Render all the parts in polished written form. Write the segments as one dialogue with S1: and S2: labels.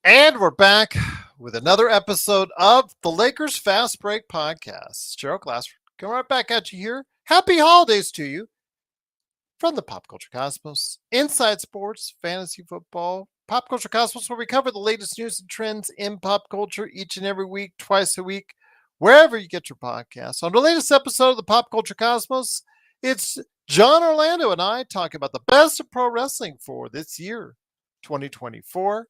S1: And we're back with another episode of the Lakers Fast Break Podcast. Gerald Glass coming right back at you here. Happy holidays to you from the Pop Culture Cosmos, Inside Sports, Fantasy Football, Pop Culture Cosmos, where we cover the latest news and trends in pop culture each and every week, twice a week, wherever you get your podcasts. On the latest episode of the Pop Culture Cosmos, it's John Orlando and I talking about the best of pro wrestling for this year, 2024.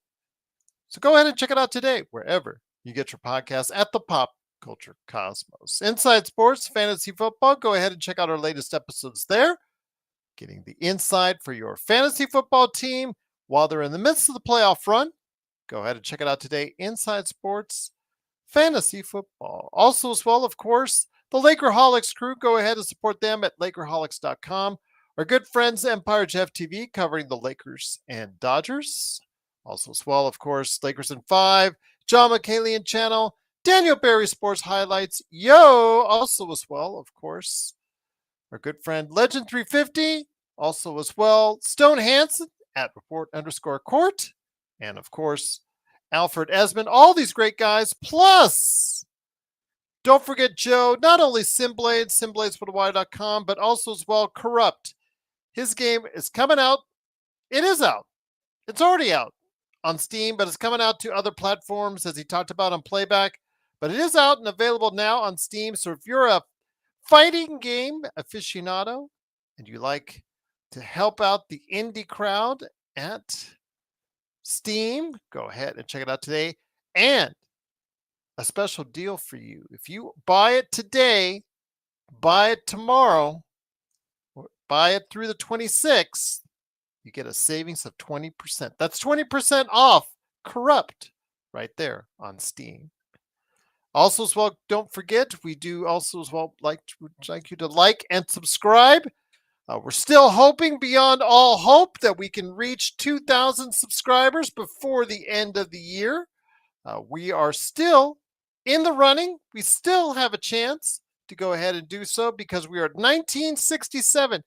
S1: So go ahead and check it out today, wherever you get your podcasts at the Pop Culture Cosmos. Inside Sports, Fantasy Football, go ahead and check out our latest episodes there. Getting the insight for your fantasy football team while they're in the midst of the playoff run. Go ahead and check it out today. Inside Sports, Fantasy Football. Also, as well, of course, the Lakerholics crew. Go ahead and support them at Lakerholics.com. Our good friends, Empire Jeff TV, covering the Lakers and Dodgers. Also, as well, of course, Lakers in 5, John McCallion channel, Daniel Barry Sports Highlights, yo, also as well, of course, our good friend Legend 350, also as well, Stone Hansen at report_court, and of course, Alfred Esmond, all these great guys, plus, don't forget Joe, not only Simblade, SimbladesWithAY.com, but also as well, Corrupt. His game is coming out. It is out. It's already out on Steam, but it's coming out to other platforms as he talked about on Playback. But it is out and available now on Steam. So if you're a fighting game aficionado and you like to help out the indie crowd at Steam, go ahead and check it out today. And a special deal for you. If you buy it today, buy it tomorrow, or buy it through the 26th, you get a savings of 20%. That's 20% off Corrupt right there on Steam. Also, as well, don't forget, we do also as well like you to like and subscribe. We're still hoping beyond all hope that we can reach 2,000 subscribers before the end of the year. We are still in the running. We still have a chance to go ahead and do so because we are at 1967,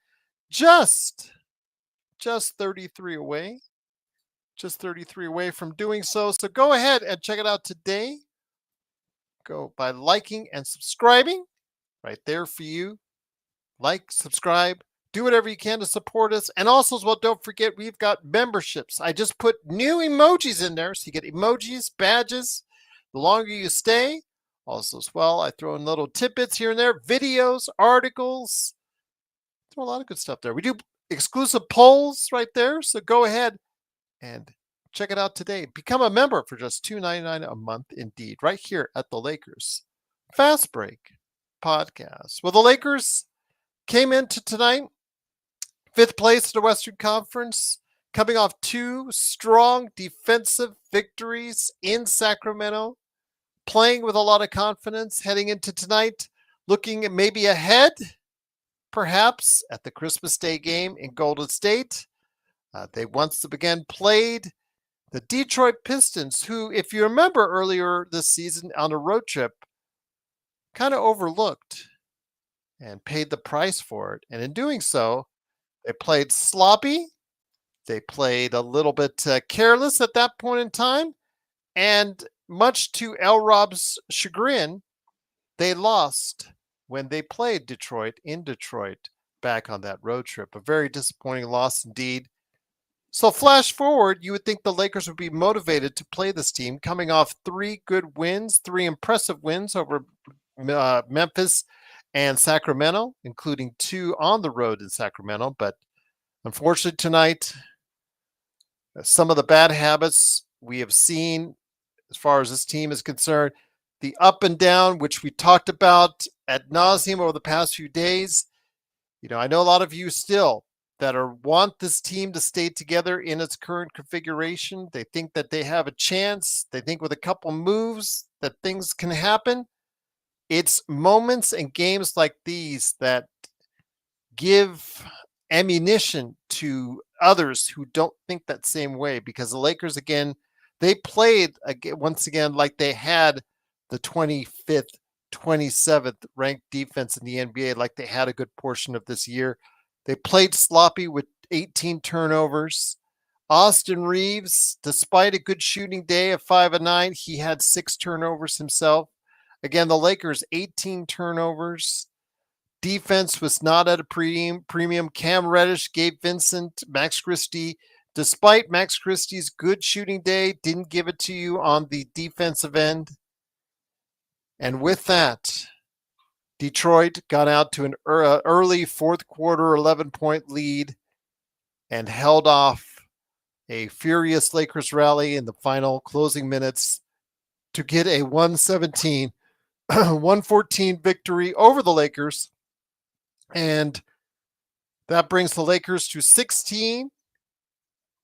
S1: just 33 away. Just 33 away from doing so. So go ahead and check it out today. Go by liking and subscribing right there for you. Like, subscribe, do whatever you can to support us. And also, as well, don't forget, we've got memberships. I just put new emojis in there. So you get emojis, badges, the longer you stay. Also, as well, I throw in little tidbits here and there, videos, articles. Throw a lot of good stuff there. We do exclusive polls right there. So go ahead and check it out today. Become a member for just $2.99 a month indeed, right here at the Lakers Fast Break Podcast. Well, the Lakers came into tonight, 5th place in the Western Conference, coming off 2 strong defensive victories in Sacramento, playing with a lot of confidence, heading into tonight, looking maybe ahead, perhaps, at the Christmas Day game in Golden State. They once again played the Detroit Pistons, who, if you remember earlier this season on a road trip, kind of overlooked and paid the price for it. And in doing so, they played sloppy. They played a little bit careless at that point in time. And much to L. Rob's chagrin, they lost when they played Detroit in Detroit back on that road trip. A very disappointing loss indeed. So flash forward, you would think the Lakers would be motivated to play this team coming off 3 good wins, 3 impressive wins over Memphis and Sacramento, including 2 on the road in Sacramento. But unfortunately tonight, some of the bad habits we have seen as far as this team is concerned, the up and down, which we talked about ad nauseum over the past few days. You know, I know a lot of you still that want this team to stay together in its current configuration. They think that they have a chance. They think with a couple moves that things can happen. It's moments and games like these that give ammunition to others who don't think that same way, because the Lakers, again, they played once again like they had the 25th, 27th ranked defense in the NBA, like they had a good portion of this year. They played sloppy with 18 turnovers. Austin Reeves, despite a good shooting day of 5 of 9, he had 6 turnovers himself. Again, the Lakers 18 turnovers. Defense was not at a premium. Cam Reddish, Gabe Vincent, Max Christie. Despite Max Christie's good shooting day, didn't give it to you on the defensive end. And with that, Detroit got out to an early fourth quarter 11-point lead and held off a furious Lakers rally in the final closing minutes to get a 114 victory over the Lakers. And that brings the Lakers to 16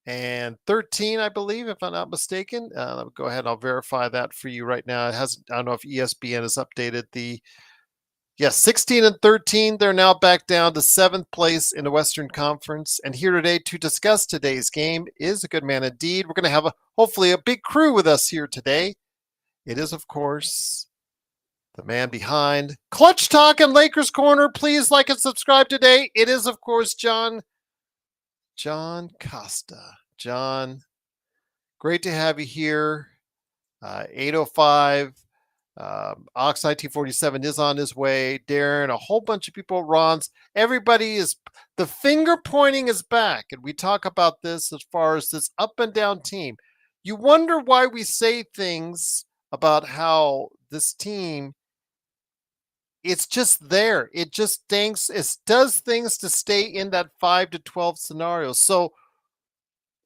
S1: and 13, I believe, if I'm not mistaken. Go ahead. I'll verify that for you right now. It hasn't. I don't know if ESPN has updated the. Yes, 16 and 13. They're now back down to 7th place in the Western Conference. And here today to discuss today's game is a good man indeed. We're going to have hopefully a big crew with us here today. It is, of course, the man behind Clutch Talk and Lakers Corner. Please like and subscribe today. It is, of course, John Costa. John, great to have you here. 805. Ox IT47 is on his way. Darren, a whole bunch of people. Ron's. Everybody is. The finger pointing is back. And we talk about this as far as this up and down team. You wonder why we say things about how this team, it's just there. It just thinks it does things to stay in that 5 to 12 scenario. So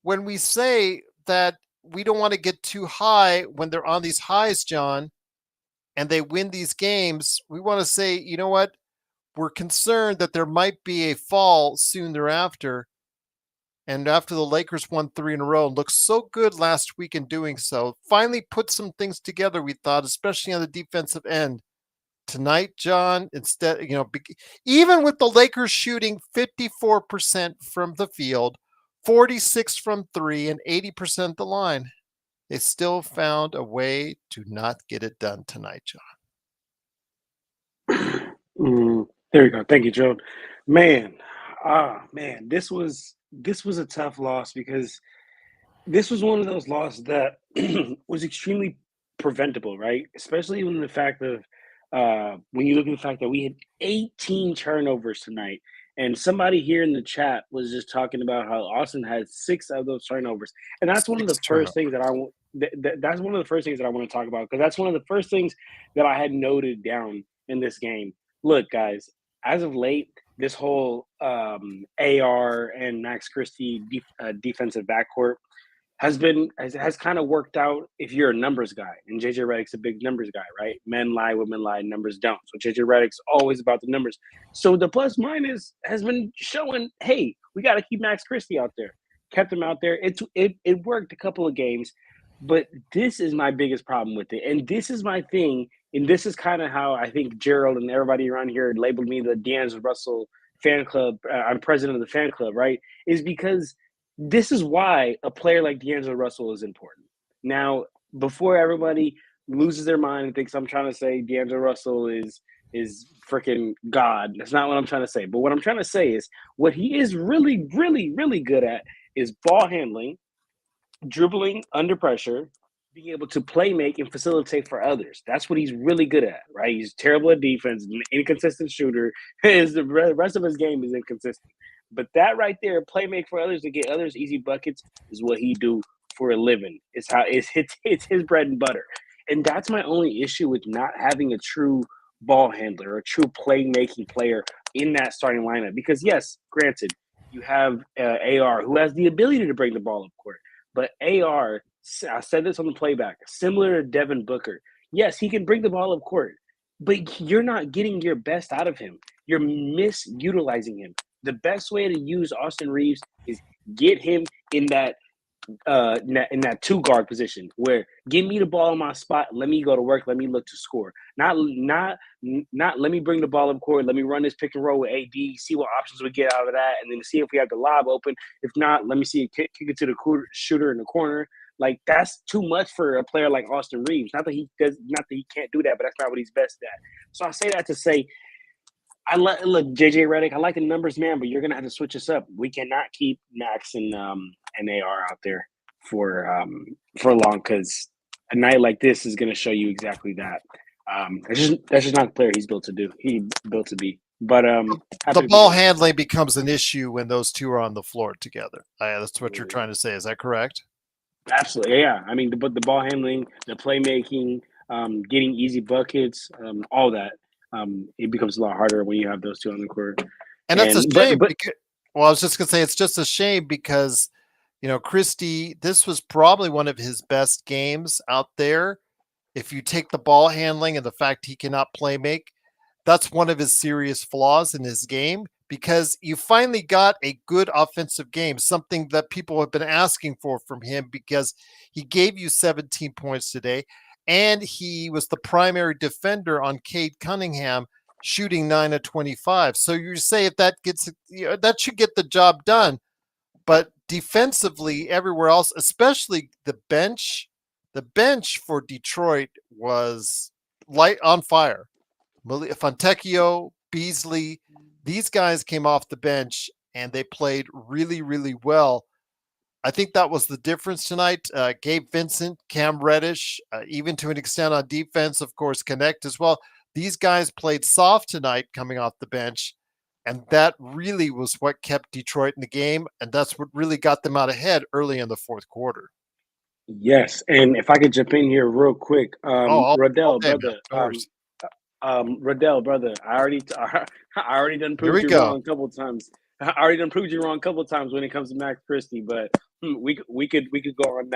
S1: when we say that we don't want to get too high when they're on these highs, John, and they win these games, we want to say, you know what? We're concerned that there might be a fall soon thereafter. And after the Lakers won 3 in a row and looked so good last week in doing so, finally put some things together, we thought, especially on the defensive end. Tonight, John, instead, even with the Lakers shooting 54% from the field, 46 from 3, and 80% the line, they still found a way to not get it done tonight,
S2: John. There we go. Thank you, Joe. Man, this was a tough loss because this was one of those losses that was extremely preventable, right? Especially when the fact of when you look at the fact that we had 18 turnovers tonight, and somebody here in the chat was just talking about how Austin had 6 of those turnovers, and that's one of the first things that I want. That's one of the first things that I want to talk about, because that's one of the first things that I had noted down in this game. Look, guys, as of late, this whole AR and Max Christie defensive backcourt has kind of worked out if you're a numbers guy. And JJ Redick's a big numbers guy, right? Men lie, women lie, numbers don't. So JJ Redick's always about the numbers. So the plus minus has been showing, hey, we got to keep Max Christie out there. Kept him out there. It worked a couple of games, but this is my biggest problem with it. And this is my thing. And this is kind of how I think Gerald and everybody around here labeled me the D'Angelo Russell fan club. I'm president of the fan club, right? Is because this is why a player like D'Angelo Russell is important. Now, before everybody loses their mind and thinks I'm trying to say D'Angelo Russell is freaking God, that's not what I'm trying to say. But what I'm trying to say is what he is really, really, really good at is ball handling, dribbling under pressure, being able to play make and facilitate for others. That's what he's really good at, right? He's terrible at defense, inconsistent shooter. The rest of his game is inconsistent. But that right there, play make for others to get others easy buckets, is what he do for a living. It's his bread and butter. And that's my only issue with not having a true ball handler, a true play-making player in that starting lineup. Because, yes, granted, you have AR, who has the ability to bring the ball up court. But AR, I said this on the playback, similar to Devin Booker. Yes, he can bring the ball up court, but you're not getting your best out of him. You're misutilizing him. The best way to use Austin Reeves is get him in that 2-guard position where give me the ball in my spot, let me go to work, let me look to score. Not let me bring the ball up court, let me run this pick and roll with AD, see what options we get out of that, and then see if we have the lob open. If not, let me see it kick it to the shooter in the corner. Like, that's too much for a player like Austin Reeves. Not that he can't do that, but that's not what he's best at. So I say that to say, look, JJ Redick, I like the numbers, man, but you're gonna have to switch us up. We cannot keep Max and and AR out there for long, because a night like this is going to show you exactly that. That's just not the player he's built to do. He built to be. But happy
S1: The
S2: to be
S1: ball
S2: here.
S1: handling becomes an issue when those two are on the floor together. That's what you're trying to say. Is that correct?
S2: Absolutely, yeah. I mean, the ball handling, the playmaking, getting easy buckets, all that. It becomes a lot harder when you have those two on the court.
S1: And that's a
S2: And
S1: shame.
S2: but
S1: Because, well, I was just going to say it's just a shame because, Christie, this was probably one of his best games out there. If you take the ball handling and the fact he cannot play make, that's one of his serious flaws in his game because you finally got a good offensive game, something that people have been asking for from him because he gave you 17 points today and he was the primary defender on Cade Cunningham shooting 9 of 25. So you say if that gets, that should get the job done. But defensively, everywhere else, especially the bench for Detroit was light on fire. Fontecchio, Beasley, these guys came off the bench and they played really, really well. I think that was the difference tonight. Gabe Vincent, Cam Reddish, even to an extent on defense, of course, Connect as well. These guys played soft tonight coming off the bench. And that really was what kept Detroit in the game. And that's what really got them out ahead early in the fourth quarter.
S2: yes, and if I could jump in here real quick,
S1: Oh, all
S2: Rodell,
S1: day, man.
S2: brother,
S1: No worries.
S2: Rodell, brother, I already done
S1: Here
S2: proved
S1: we
S2: you
S1: go.
S2: wrong a couple of times. I already done proved you wrong a couple of times when it comes to Max Christie, but we could go on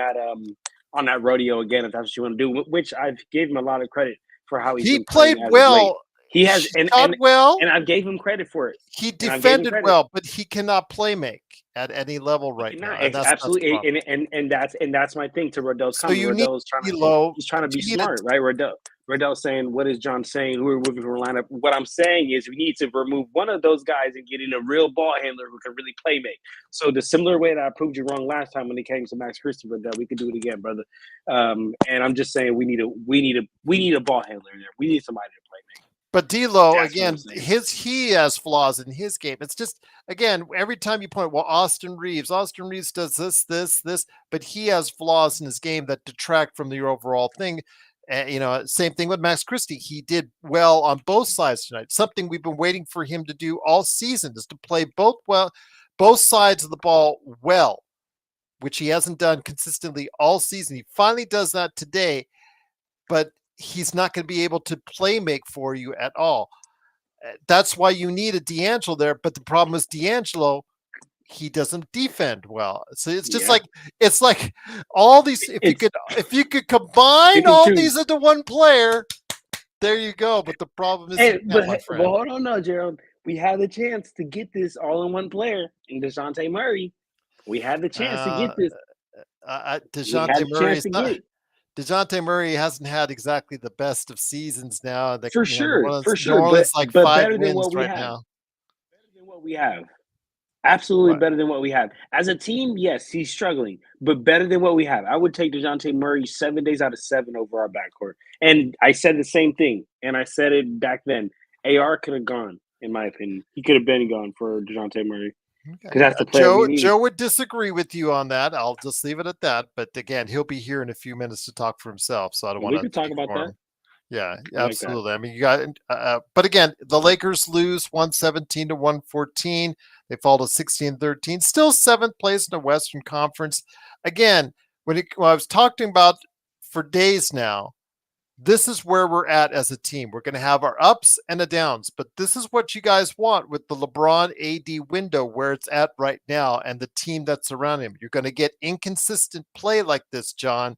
S2: that rodeo again if that's what you want to do. Which I've gave him a lot of credit for how he's
S1: He
S2: been playing
S1: played
S2: as of late.
S1: well.
S2: He has,
S1: Shot well.
S2: and I gave him credit for it.
S1: He
S2: And I gave him
S1: defended
S2: credit.
S1: well, but he cannot play make at any level
S2: He
S1: right now.
S2: cannot.
S1: And
S2: It's
S1: that's the
S2: absolutely,
S1: problem.
S2: and that's my thing to Rodell's
S1: So
S2: comment.
S1: you need
S2: Rodell's trying to
S1: D'Lo,
S2: he's trying to
S1: but
S2: be
S1: you need a
S2: smart, right? Rodell's saying, "What is John saying? Who are we moving from lineup?" What I'm saying is, we need to remove one of those guys and get in a real ball handler who can really play make. So the similar way that I proved you wrong last time when it came to Max Christie, Rodell, we could do it again, brother. And I'm just saying, we need a ball handler there. We need somebody to play make.
S1: But D'Lo,
S2: That's what I'm
S1: again,
S2: saying.
S1: he has flaws in his game. It's just, again, every time you point, well, Austin Reeves does this, but he has flaws in his game that detract from the overall thing. Same thing with Max Christie. He did well on both sides tonight. Something we've been waiting for him to do all season is to play both sides of the ball well, which he hasn't done consistently all season. He finally does that today, but he's not going to be able to play make for you at all. That's why you need a D'Angelo there. But the problem is D'Angelo, he doesn't defend well. So it's just it's like all these. If you could combine all these into one player, there you go. But the problem is,
S2: But hold on, no, Gerald. We had the chance to get this all in one player in DeJounte Murray. We had the chance to get this. We had the chance to get it.
S1: DeJounte Murray hasn't had exactly the best of seasons now.
S2: For sure.
S1: New Orleans like
S2: but
S1: 5
S2: better than
S1: wins
S2: what we
S1: right
S2: have.
S1: now.
S2: Better than what we have. Absolutely
S1: Right.
S2: better than what we have. As a team, yes, he's struggling, but better than what we have. I would take DeJounte Murray 7 days out of 7 over our backcourt. And I said the same thing, and I said it back then. AR could have gone, in my opinion. He could have been gone for DeJounte Murray. Because that's the player we need.
S1: Joe would disagree with you on that. I'll just leave it at that. But again, he'll be here in a few minutes to talk for himself. So I don't want to.
S2: We could talk about that.
S1: Yeah, absolutely. I mean, you got. But again, the Lakers lose 117 to 114. They fall to 16-13. Still 7th place in the Western Conference. Again, when I was talking about for days now, this is where we're at as a team. We're going to have our ups and the downs, but this is what you guys want with the LeBron AD window where it's at right now and the team that's around him. You're going to get inconsistent play like this, John,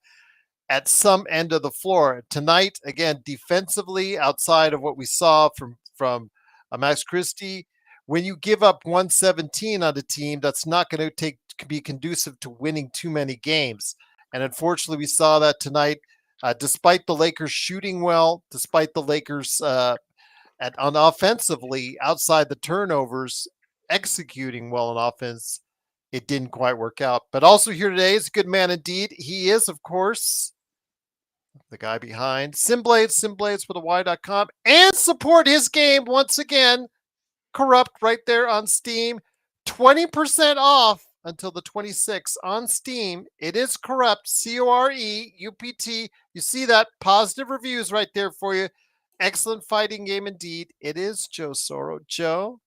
S1: at some end of the floor. Tonight, again, defensively, outside of what we saw from Max Christie, when you give up 117 on a team, that's not going to be conducive to winning too many games. And unfortunately, we saw that tonight. Despite the Lakers shooting well, despite the Lakers on offensively outside the turnovers executing well on offense, it didn't quite work out. But also here today is a good man indeed. He is, of course, the guy behind Simblades with a Y.com, and support his game once again. Corrupt right there on Steam. 20% off until the 26th on Steam. It is Corrupt, Coreupt. You see that? Positive reviews right there for you. Excellent fighting game indeed. It is Joe Soro. Joe,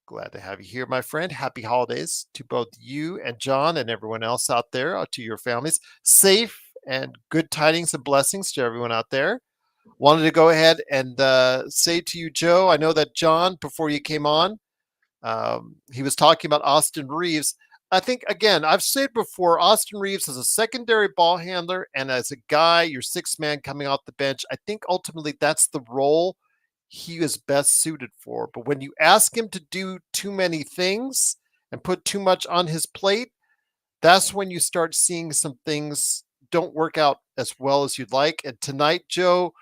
S1: glad to have you here, my friend. Happy holidays to both you and John and everyone else out there, to your families. Safe and good tidings and blessings to everyone out there. Wanted to go ahead and say to you, Joe, I know that John, before you came on, he was talking about Austin Reeves. I think, again, I've said before, Austin Reeves as a secondary ball handler and as a guy, your sixth man coming off the bench, I think ultimately that's the role he is best suited for. But when you ask him to do too many things and put too much on his plate, that's when you start seeing some things don't work out as well as you'd like. And tonight, Joe,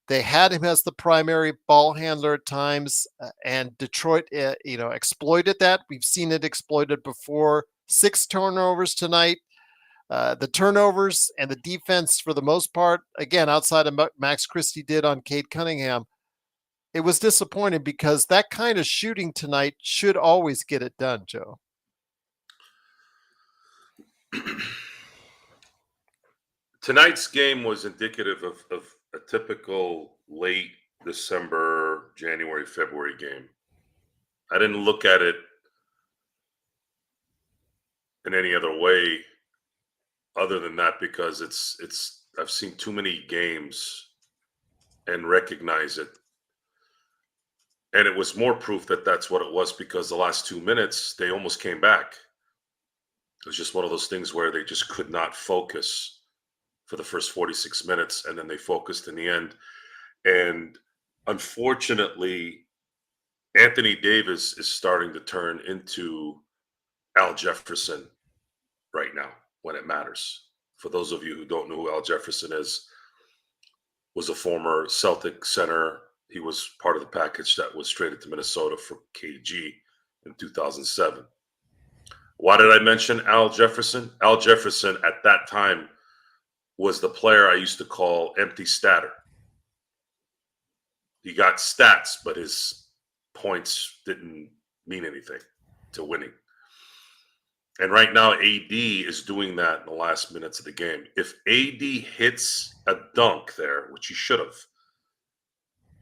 S1: they had him as the primary ball handler at times, and Detroit, exploited that. We've seen it exploited before. 6 turnovers tonight. The turnovers and the defense, for the most part, again, outside of Max Christie did on Cade Cunningham, it was disappointing because that kind of shooting tonight should always get it done, Joe.
S3: Tonight's game was indicative of a typical late December, January, February game. I didn't look at it in any other way other than that, because I've seen too many games and recognize it. And it was more proof that that's what it was, because the last 2 minutes, they almost came back. It was just one of those things where they just could not focus for the first 46 minutes, and then they focused in the end. And unfortunately, Anthony Davis is starting to turn into Al Jefferson right now when it matters. For those of you who don't know who Al Jefferson is, was a former Celtic center. He was part of the package that was traded to Minnesota for KG in 2007. Why did I mention Al Jefferson? Al Jefferson at that time was the player I used to call empty statter. He got stats, but his points didn't mean anything to winning. And right now, AD is doing that in the last minutes of the game. If AD hits a dunk there, which he should have,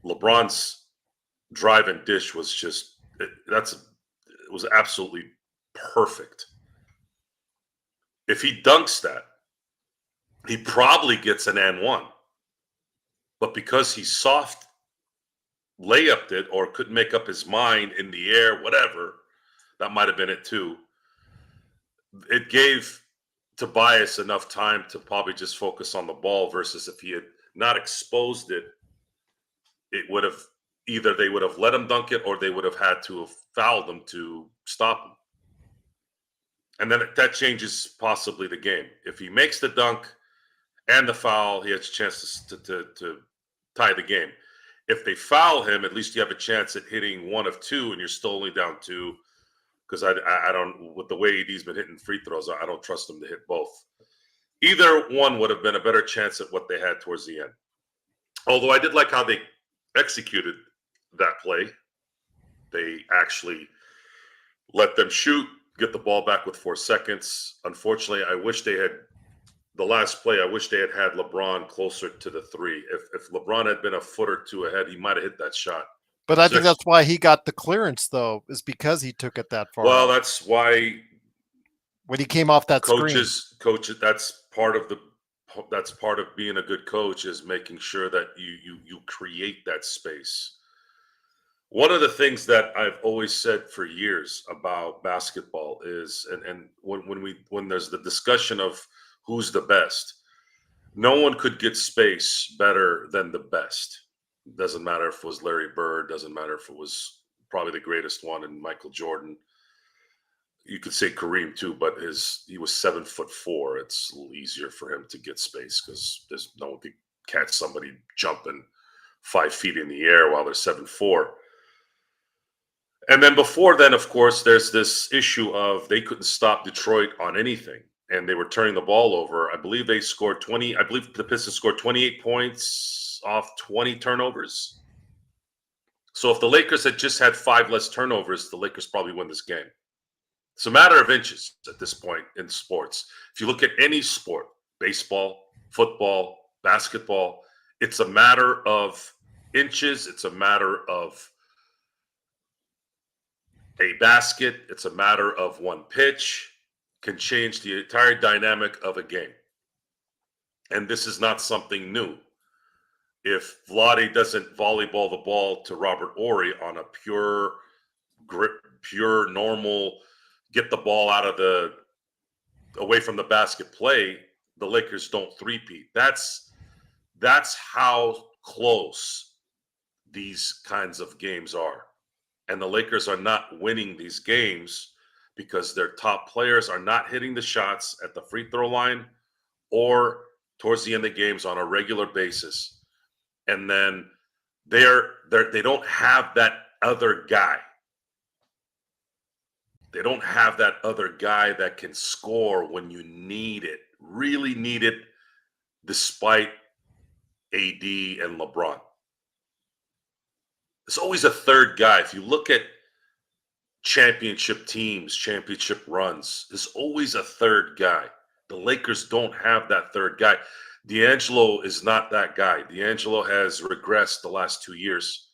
S3: LeBron's drive and dish was just, it was absolutely perfect. If he dunks that, he probably gets an and one. But because he's soft layupped it or couldn't make up his mind in the air, whatever, that might have been it too. It gave Tobias enough time to probably just focus on the ball, versus if he had not exposed it, it would have either they would have let him dunk it or they would have had to have fouled him to stop him. And then that changes possibly the game. If he makes the dunk and the foul, he has a chance to tie the game. If they foul him, at least you have a chance at hitting one of two, and you're still only down two. Because I don't, with the way AD's been hitting free throws, I don't trust him to hit both. Either one would have been a better chance at what they had towards the end. Although I did like how they executed that play. They actually let them shoot, get the ball back with 4 seconds. Unfortunately, I wish they had, the last play, I wish they had LeBron closer to the three. If LeBron had been a foot or two ahead, he might have hit that shot.
S1: But I think that's why he got the clearance, though, is because he took it that far.
S3: Well, that's why
S1: when he came off that
S3: coaches, that's part of being a good coach, is making sure that you create that space. One of the things that I've always said for years about basketball is, and when there's the discussion of who's the best, no one could get space better than the best. Doesn't matter if it was Larry Bird, doesn't matter if it was probably the greatest one in Michael Jordan. You could say Kareem too, but he was 7'4". It's a little easier for him to get space because there's no one could catch somebody jumping 5 feet in the air while they're 7'4". And then before then, of course, there's this issue of they couldn't stop Detroit on anything, and they were turning the ball over. I believe they scored 20. I believe the Pistons scored 28 points off 20 turnovers. So if the Lakers had just had 5 less turnovers, the Lakers probably win this game. It's a matter of inches at this point in sports. If you look at any sport, baseball, football, basketball, it's a matter of inches. It's a matter of a basket. It's a matter of one pitch can change the entire dynamic of a game. And this is not something new. If Vlade doesn't volleyball the ball to Robert Horry on a pure grip, pure normal, get the ball out of the away from the basket play, the Lakers don't three-peat. That's how close these kinds of games are. And the Lakers are not winning these games because their top players are not hitting the shots at the free throw line or towards the end of games on a regular basis. And then they don't have that other guy. They don't have that other guy that can score when you need it, really need it, despite AD and LeBron. There's always a third guy. If you look at championship teams, championship runs, there's always a third guy. The Lakers don't have that third guy. D'Angelo is not that guy. D'Angelo has regressed the last 2 years.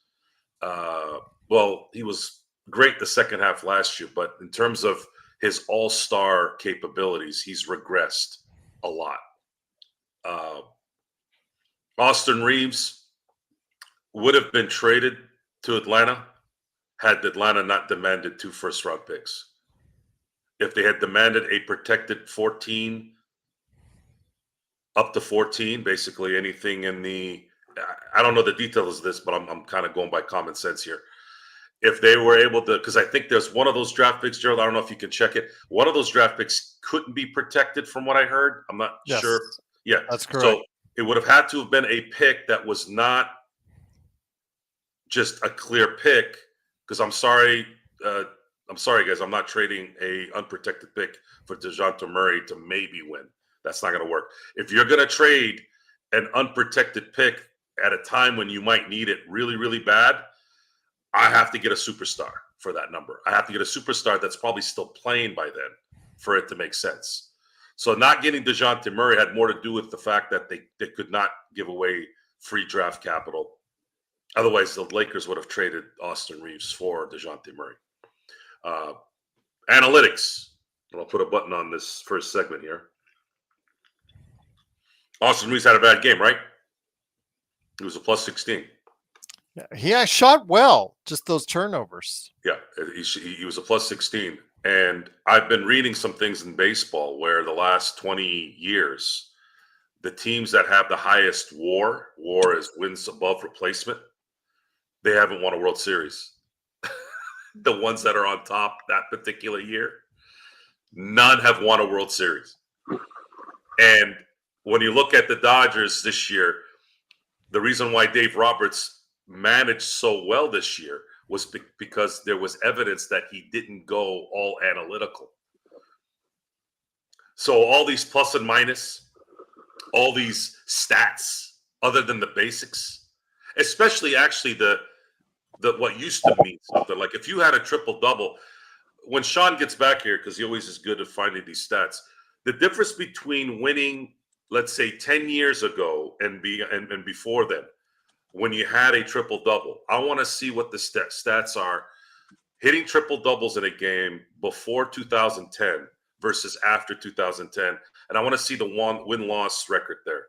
S3: Well, he was great the second half last year, but in terms of his all-star capabilities, he's regressed a lot. Austin Reeves would have been traded to Atlanta had Atlanta not demanded 2 first-round picks. If they had demanded a protected 14, up to 14, basically anything in the, I don't know the details of this, but I'm kind of going by common sense here. If they were able to, because I think there's one of those draft picks, Gerald, I don't know if you can check it. One of those draft picks couldn't be protected from what I heard. I'm not sure. Yeah,
S1: that's correct.
S3: So it would have had to have been a pick that was not just a clear pick, because I'm sorry, guys, I'm not trading a unprotected pick for DeJounte Murray to maybe win. That's not going to work. If you're going to trade an unprotected pick at a time when you might need it really, really bad, I have to get a superstar for that number. I have to get a superstar that's probably still playing by then for it to make sense. So not getting DeJounte Murray had more to do with the fact that they could not give away free draft capital. Otherwise, the Lakers would have traded Austin Reeves for DeJounte Murray. Analytics. I'll put a button on this first segment here. Austin Reeves had a bad game, right? He was a plus 16.
S1: Yeah, he shot well, just those turnovers.
S3: Yeah, he was a plus 16. And I've been reading some things in baseball where the last 20 years, the teams that have the highest WAR is wins above replacement, they haven't won a World Series. The ones that are on top that particular year, none have won a World Series. And when you look at the Dodgers this year, the reason why Dave Roberts managed so well this year was because there was evidence that he didn't go all analytical. So all these plus and minus, all these stats, other than the basics, especially actually the what used to mean something, like if you had a triple-double, when Sean gets back here, because he always is good at finding these stats, the difference between winning, let's say 10 years ago and before then, when you had a triple-double, I want to see what the stats are hitting triple-doubles in a game before 2010 versus after 2010. And I want to see the win-loss record there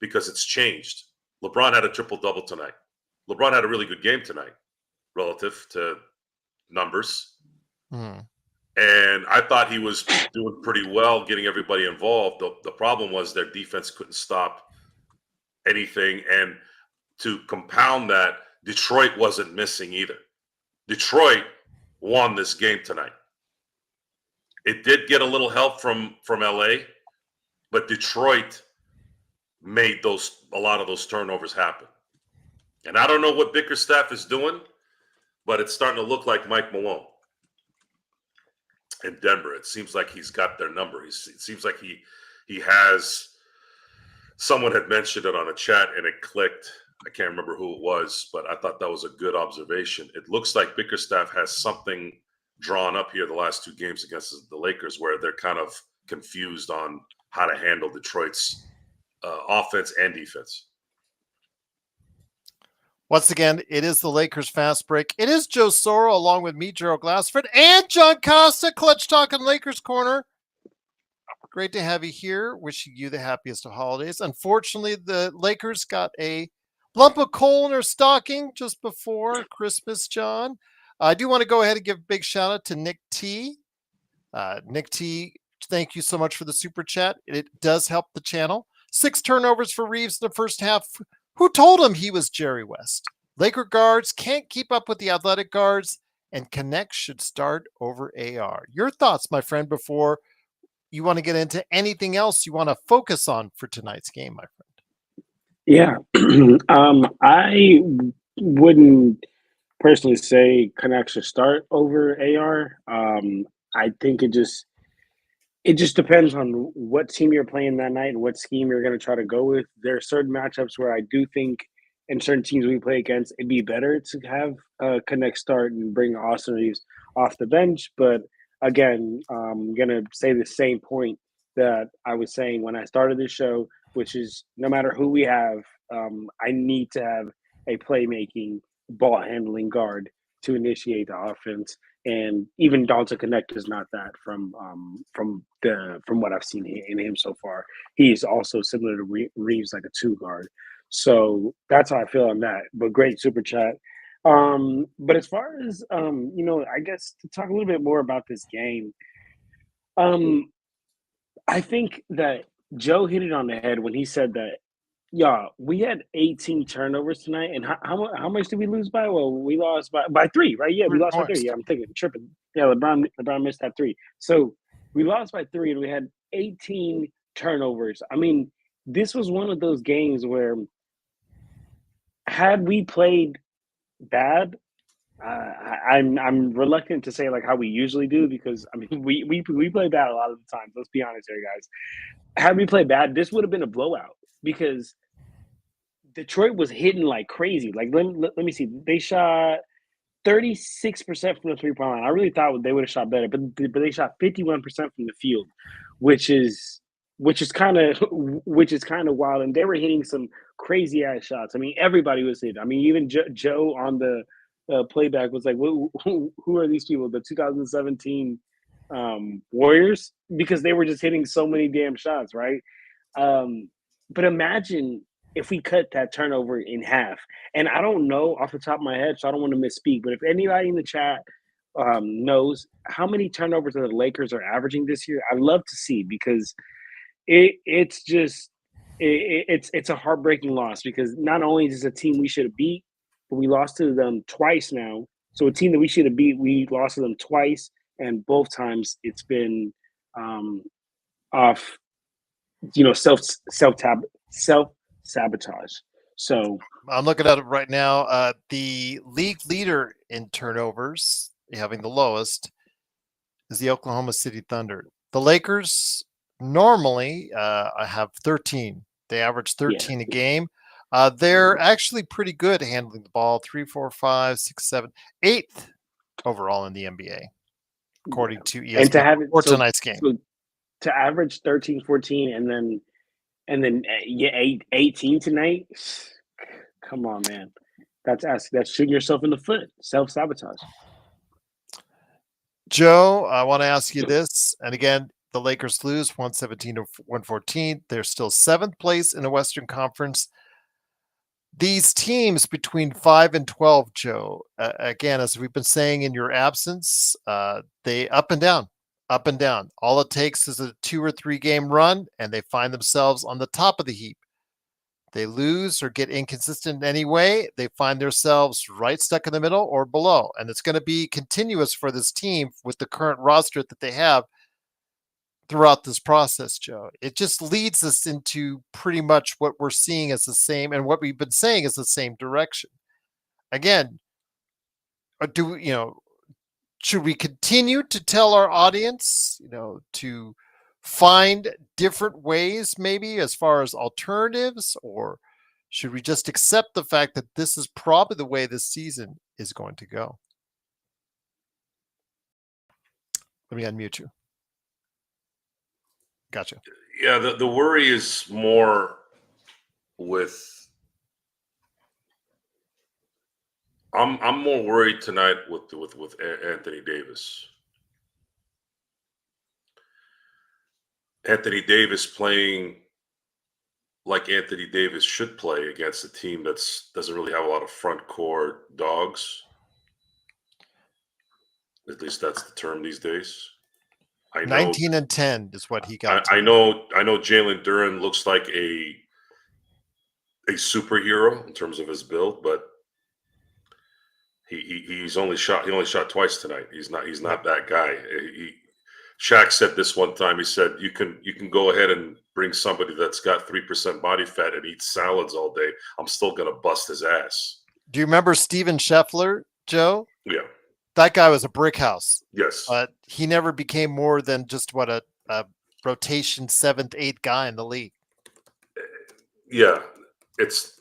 S3: because it's changed. LeBron had a triple-double tonight. LeBron had a really good game tonight relative to numbers.
S1: Mm.
S3: And I thought he was doing pretty well getting everybody involved. The problem was their defense couldn't stop anything. And to compound that, Detroit wasn't missing either. Detroit won this game tonight. It did get a little help from LA, but Detroit made a lot of those turnovers happen. And I don't know what Bickerstaff is doing, but it's starting to look like Mike Malone in Denver. It seems like he's got their number. It seems like he has. Someone had mentioned it on a chat and it clicked. I can't remember who it was, but I thought that was a good observation. It looks like Bickerstaff has something drawn up here the last 2 games against the Lakers, where they're kind of confused on how to handle Detroit's offense and defense.
S1: Once again, it is the Lakers Fast Break. It is Joe Soro along with me, Gerald Glassford, and John Costa, Clutch Talking Lakers Corner. Great to have you here. Wishing you the happiest of holidays. Unfortunately, the Lakers got a lump of coal in their stocking just before Christmas, John. I do want to go ahead and give a big shout out to Nick T. Nick T, thank you so much for the super chat. It does help the channel. 6 turnovers for Reeves in the first half. Who told him he was Jerry West? Laker guards can't keep up with the athletic guards, and Connect should start over AR. Your thoughts, my friend, before you want to get into anything else you want to focus on for tonight's game, my friend?
S2: Yeah. I wouldn't personally say Connect should start over AR. I think it just depends on what team you're playing that night and what scheme you're going to try to go with. There are certain matchups where I do think in certain teams we play against, it'd be better to have Connect start and bring Austin Reeves off the bench. But again, I'm going to say the same point that I was saying when I started this show, which is no matter who we have, I need to have a playmaking, ball handling guard to initiate the offense. And even Dalton Connect is not that from what I've seen in him so far. He's also similar to Reeves, like a 2 guard. So that's how I feel on that. But great super chat. But as far as I guess to talk a little bit more about this game, I think that Joe hit it on the head when he said that. Yeah, we had 18 turnovers tonight, and how much did we lose by? Well, we lost by 3, right? Yeah, we
S1: 3
S2: lost by
S1: points.
S2: 3. Yeah, I'm thinking tripping. Yeah, LeBron missed that 3. So we lost by 3, and we had 18 turnovers. I mean, this was one of those games where had we played bad, I'm reluctant to say like how we usually do because I mean we play bad a lot of the times. Let's be honest here, guys. Had we played bad, this would have been a blowout because Detroit was hitting like crazy. Like, let me see. They shot 36% from the 3-point line. I really thought they would have shot better, but they shot 51% from the field, which is kind of wild. And they were hitting some crazy ass shots. I mean, everybody was hitting. I mean, even Joe on the playback was like, "Who are these people?" The 2017 Warriors, because they were just hitting so many damn shots, right? But imagine if we cut that turnover in half. And I don't know off the top of my head, so I don't want to misspeak, but if anybody in the chat knows how many turnovers the Lakers are averaging this year, I'd love to see because it's a heartbreaking loss because not only is it a team we should have beat, but we lost to them twice now. So a team that we should have beat, we lost to them twice, and both times it's been off, self-sabotage. So
S1: I'm looking at it right now. The league leader in turnovers, having the lowest, is the Oklahoma City Thunder. The Lakers normally have 13. They average 13 a game. They're actually pretty good at handling the ball. 3, 4, 5, 6, 7, 8th overall in the NBA, according to ESPN.
S2: And to have it
S1: for tonight's game.
S2: So to average 13, 14, and then 18 tonight. Come on, man. That's shooting yourself in the foot. Self-sabotage.
S1: Joe, I want to ask you this. And again, the Lakers lose 117 to 114. They're still 7th place in the Western Conference. These teams between 5 and 12, Joe, again, as we've been saying in your absence, they up and down. Up and down. All it takes is a 2 or 3 game run, and they find themselves on the top of the heap. They lose or get inconsistent in any way, they find themselves right stuck in the middle or below. And it's going to be continuous for this team with the current roster that they have throughout this process, Joe. It just leads us into pretty much what we're seeing as the same, and what we've been saying is the same direction. Again, should we continue to tell our audience, to find different ways, maybe as far as alternatives, or should we just accept the fact that this is probably the way this season is going to go? Let me unmute you. Gotcha.
S3: Yeah, the worry is more with. I'm more worried tonight with Anthony Davis. Anthony Davis playing like Anthony Davis should play against a team doesn't really have a lot of front court dogs. At least that's the term these days. I know
S1: 19-10 is what he got.
S3: I know Jalen Duren looks like a superhero in terms of his build, but he only shot twice tonight. He's not that guy. Shaq said this one time. He said you can go ahead and bring somebody that's got 3% body fat and eat salads all day. I'm still gonna bust his ass.
S1: Do you remember Steven Scheffler, Joe?
S3: Yeah.
S1: That guy was a brick house.
S3: Yes.
S1: But he never became more than just what a rotation 7th, 8th guy in the league.
S3: Yeah. This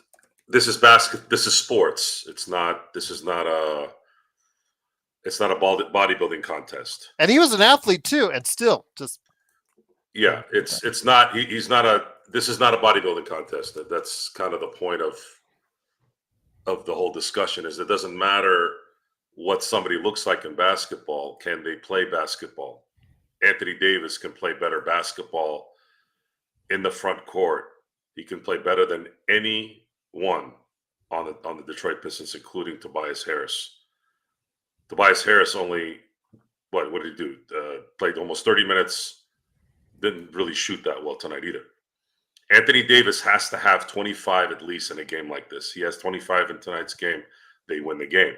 S3: is basketball. This is sports. This is not a bodybuilding contest.
S1: And he was an athlete too, and still just.
S3: Yeah, it's not. He's not a. This is not a bodybuilding contest. That's kind of the point of the whole discussion. Is it doesn't matter what somebody looks like in basketball. Can they play basketball? Anthony Davis can play better basketball in the front court. He can play better than anyone on the Detroit Pistons, including Tobias Harris. Tobias Harris only, what did he do? Played almost 30 minutes. Didn't really shoot that well tonight either. Anthony Davis has to have 25 at least in a game like this. He has 25 in tonight's game. They win the game.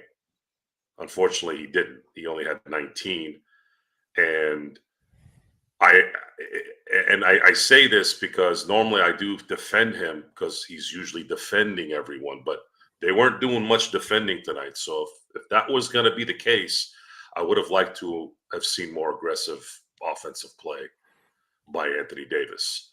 S3: Unfortunately, he didn't. He only had 19. And I say this because normally I do defend him because he's usually defending everyone, but they weren't doing much defending tonight. So if that was going to be the case, I would have liked to have seen more aggressive offensive play by Anthony Davis.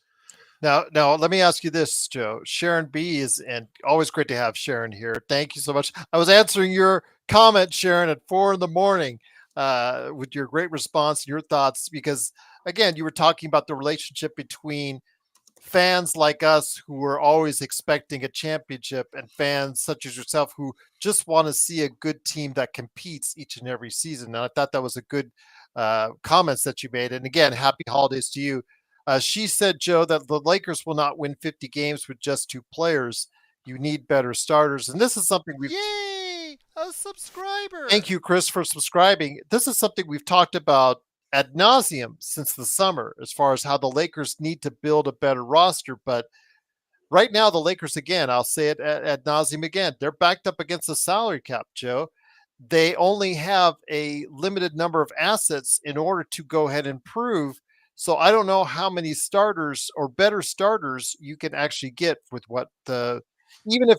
S1: Now, let me ask you this, Joe. Sharon B is, and always great to have Sharon here. Thank you so much. I was answering your comment, Sharon, at 4 a.m. With your great response and your thoughts, because again, you were talking about the relationship between fans like us who were always expecting a championship and fans such as yourself who just want to see a good team that competes each and every season. And I thought that was a good comments that you made. And again, happy holidays to you. She said, Joe, that the Lakers will not win 50 games with just 2 players. You need better starters. And this is something we've... Yay! A subscriber! Thank you, Chris, for subscribing. This is something we've talked about ad nauseum since the summer as far as how the Lakers need to build a better roster. But right now, the Lakers, again, I'll say it ad nauseum again, they're backed up against the salary cap, Joe. They only have a limited number of assets in order to go ahead and improve. So I don't know how many starters or better starters you can actually get with what even if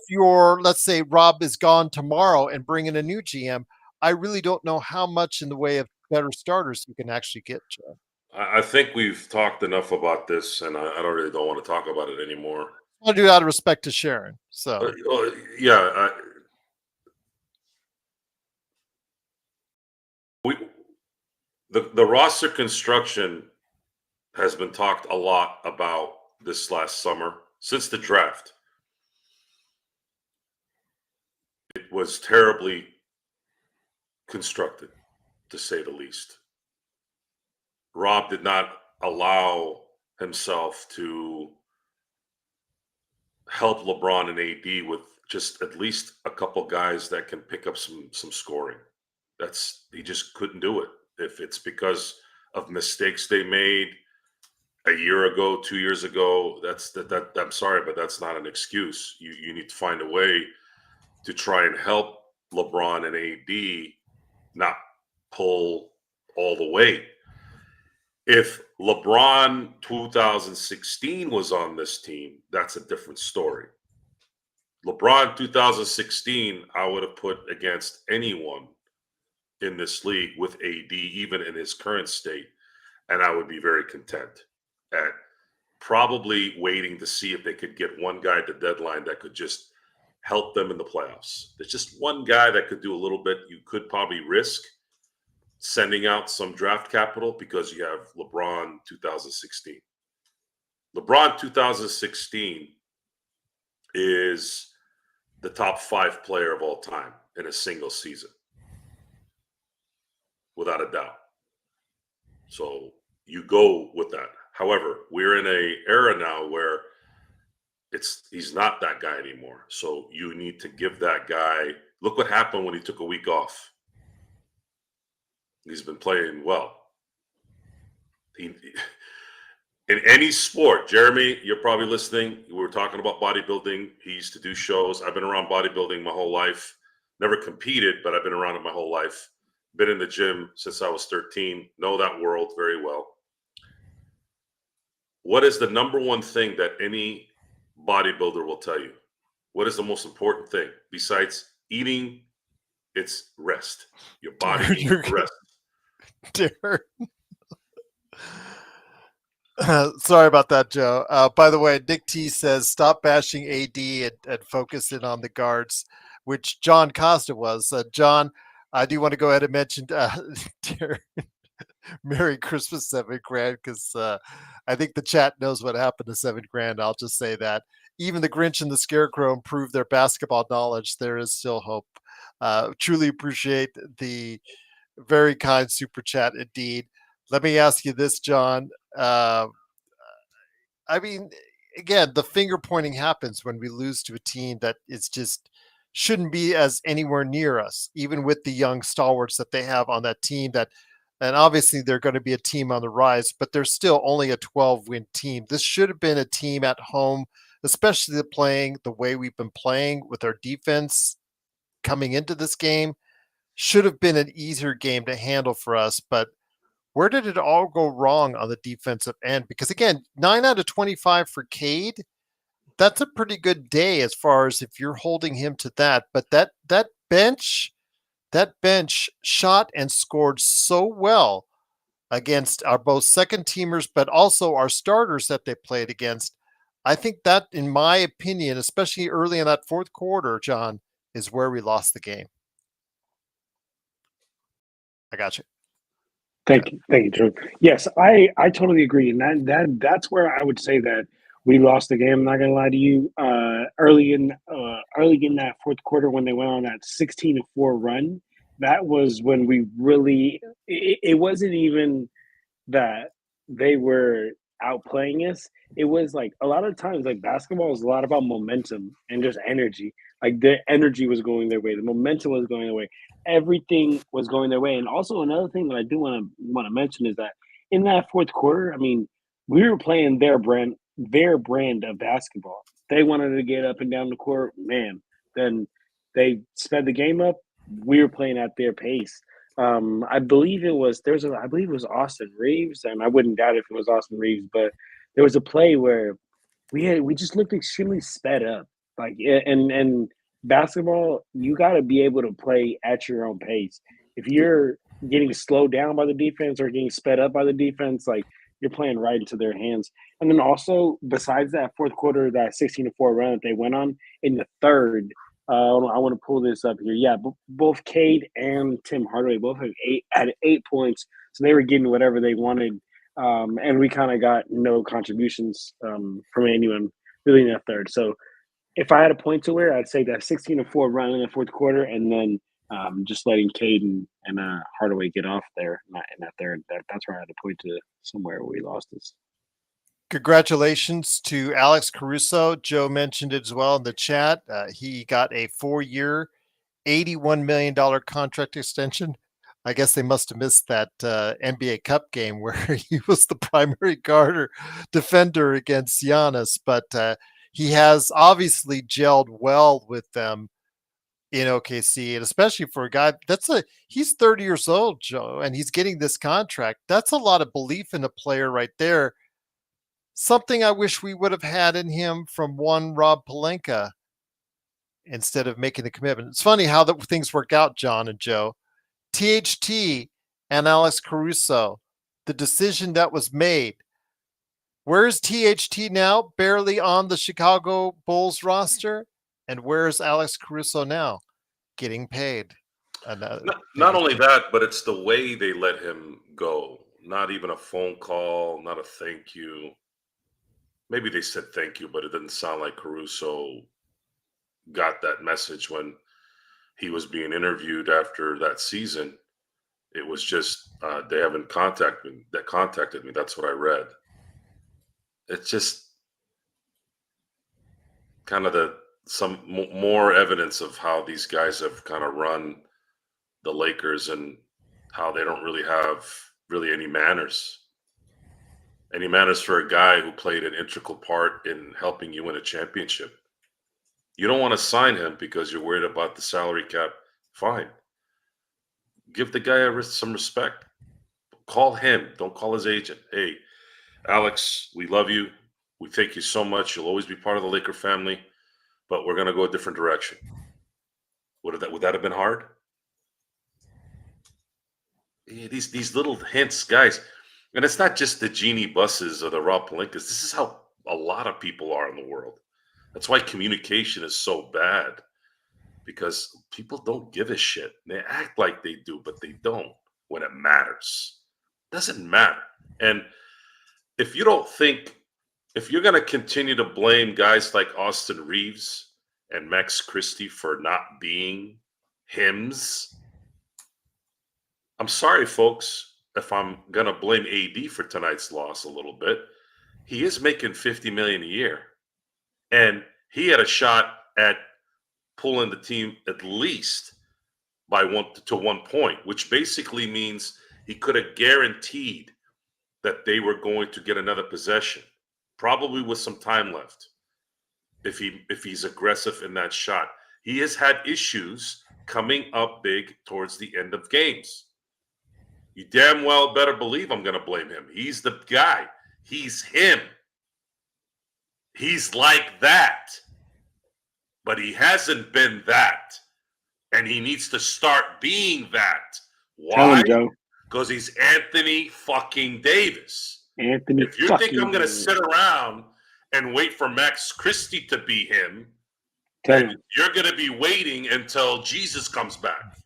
S1: let's say Rob is gone tomorrow and bring in a new GM, I really don't know how much in the way of better starters you can actually get, Joe.
S3: I think we've talked enough about this, and I don't want to talk about it anymore.
S1: I do out of respect to Sharon. So
S3: yeah, the roster construction has been talked a lot about this last summer since the draft. It was terribly constructed, to say the least. Rob did not allow himself to help LeBron and AD with just at least a couple guys that can pick up some scoring. He just couldn't do it. If it's because of mistakes they made a year ago, 2 years ago, I'm sorry, but that's not an excuse. You need to find a way to try and help LeBron and AD not pull all the way. If LeBron 2016 was on this team, that's a different story. LeBron 2016, I would have put against anyone in this league with AD, even in his current state, and I would be very content at probably waiting to see if they could get one guy at the deadline that could just help them in the playoffs. There's just one guy that could do a little bit you could probably risk, sending out some draft capital because you have LeBron 2016. LeBron 2016 is the top 5 player of all time in a single season, without a doubt. So you go with that. However, we're in an era now where he's not that guy anymore. So you need to give that guy. Look what happened when he took a week off. He's been playing well. In any sport, Jeremy, you're probably listening. We were talking about bodybuilding. He used to do shows. I've been around bodybuilding my whole life. Never competed, but I've been around it my whole life. Been in the gym since I was 13. Know that world very well. What is the number one thing that any bodybuilder will tell you? What is the most important thing besides eating? It's rest. Your body needs rest.
S1: Darren. Sorry about that, Joe. By the way, Nick T says, stop bashing AD and focus in on the guards, which John Costa was. John, I do want to go ahead and mention Darren, Merry Christmas, $7,000, because I think the chat knows what happened to $7,000. I'll just say that. Even the Grinch and the Scarecrow improved their basketball knowledge. There is still hope. Truly appreciate the very kind super chat indeed. Let me ask you this, John. I mean, again, the finger pointing happens when we lose to a team that is just shouldn't be as anywhere near us, even with the young stalwarts that they have on that team. And obviously they're going to be a team on the rise, but they're still only a 12-win team. This should have been a team at home, especially playing the way we've been playing with our defense coming into this game. Should have been an easier game to handle for us, but where did it all go wrong on the defensive end? Because again, 9 out of 25 for Cade, that's a pretty good day as far as if you're holding him to that. But that bench shot and scored so well against our both second teamers, but also our starters that they played against. I think that, in my opinion, especially early in that fourth quarter, John, is where we lost the game. I got you.
S2: Thank you, Drew. Yes, I totally agree, and that's where I would say that we lost the game. I'm not gonna lie to you. Early in that fourth quarter, when they went on that 16-4 run, that was when we really. It wasn't even that they were outplaying us. It was like a lot of times, like basketball is a lot about momentum and just energy. Like the energy was going their way, the momentum was going their way, everything was going their way. And also another thing that I do want to mention is that in that fourth quarter, I mean, we were playing their brand of basketball. They wanted to get up and down the court, man. Then they sped the game up. We were playing at their pace. I believe it was Austin Reeves, and I wouldn't doubt if it was Austin Reeves, but there was a play where we just looked extremely sped up. Like, and basketball, you got to be able to play at your own pace. If you're getting slowed down by the defense or getting sped up by the defense, like you're playing right into their hands. And then also, besides that fourth quarter, that 16-4 run that they went on in the third. I want to pull this up here. Yeah, both Cade and Tim Hardaway both had 8 points, so they were getting whatever they wanted, and we kind of got no contributions from anyone really in that third. So, if I had a point to where, I'd say that 16-4 run in the fourth quarter, and then just letting Cade and Hardaway get off there in that third. That's where I had to point to somewhere where we lost this.
S1: Congratulations to Alex Caruso. Joe mentioned it as well in the chat. He got a 4-year, $81 million contract extension. I guess they must have missed that NBA Cup game where he was the primary guard or defender against Giannis. But he has obviously gelled well with them in OKC, and especially for a guy he's 30 years old, Joe, and he's getting this contract. That's a lot of belief in a player right there. Something I wish we would have had in him from one Rob Pelinka instead of making the commitment. It's funny how things work out, John and Joe. THT and Alex Caruso, the decision that was made. Where's THT now? Barely on the Chicago Bulls roster. And where's Alex Caruso now? Getting paid.
S3: Not only that, but it's the way they let him go. Not even a phone call, not a thank you. Maybe they said thank you, but it didn't sound like Caruso got that message when he was being interviewed after that season. It was just they haven't contacted me. That's what I read. It's just kind of some more evidence of how these guys have kind of run the Lakers and how they don't really have any manners. Any manners for a guy who played an integral part in helping you win a championship. You don't want to sign him because you're worried about the salary cap. Fine. Give the guy some respect. Call him. Don't call his agent. Hey, Alex, we love you. We thank you so much. You'll always be part of the Laker family, but we're going to go a different direction. Would that have been hard? Yeah, these little hints, guys. And it's not just the Genie Buses or the Rob Pelinkas. This is how a lot of people are in the world. That's why communication is so bad, because people don't give a shit. They act like they do, but they don't when it matters. It doesn't matter. And if you're going to continue to blame guys like Austin Reeves and Max Christie for not being hims, I'm sorry, folks, if I'm going to blame AD for tonight's loss a little bit. He is making $50 million a year. And he had a shot at pulling the team at least by 1 point, which basically means he could have guaranteed that they were going to get another possession, probably with some time left, if he's aggressive in that shot. He has had issues coming up big towards the end of games. You damn well better believe I'm going to blame him. He's the guy. He's him. He's like that. But he hasn't been that. And he needs to start being that. Why? Because he's Anthony fucking Davis. If you think I'm going to sit around and wait for Max Christie to be him, then you're going to be waiting until Jesus comes back.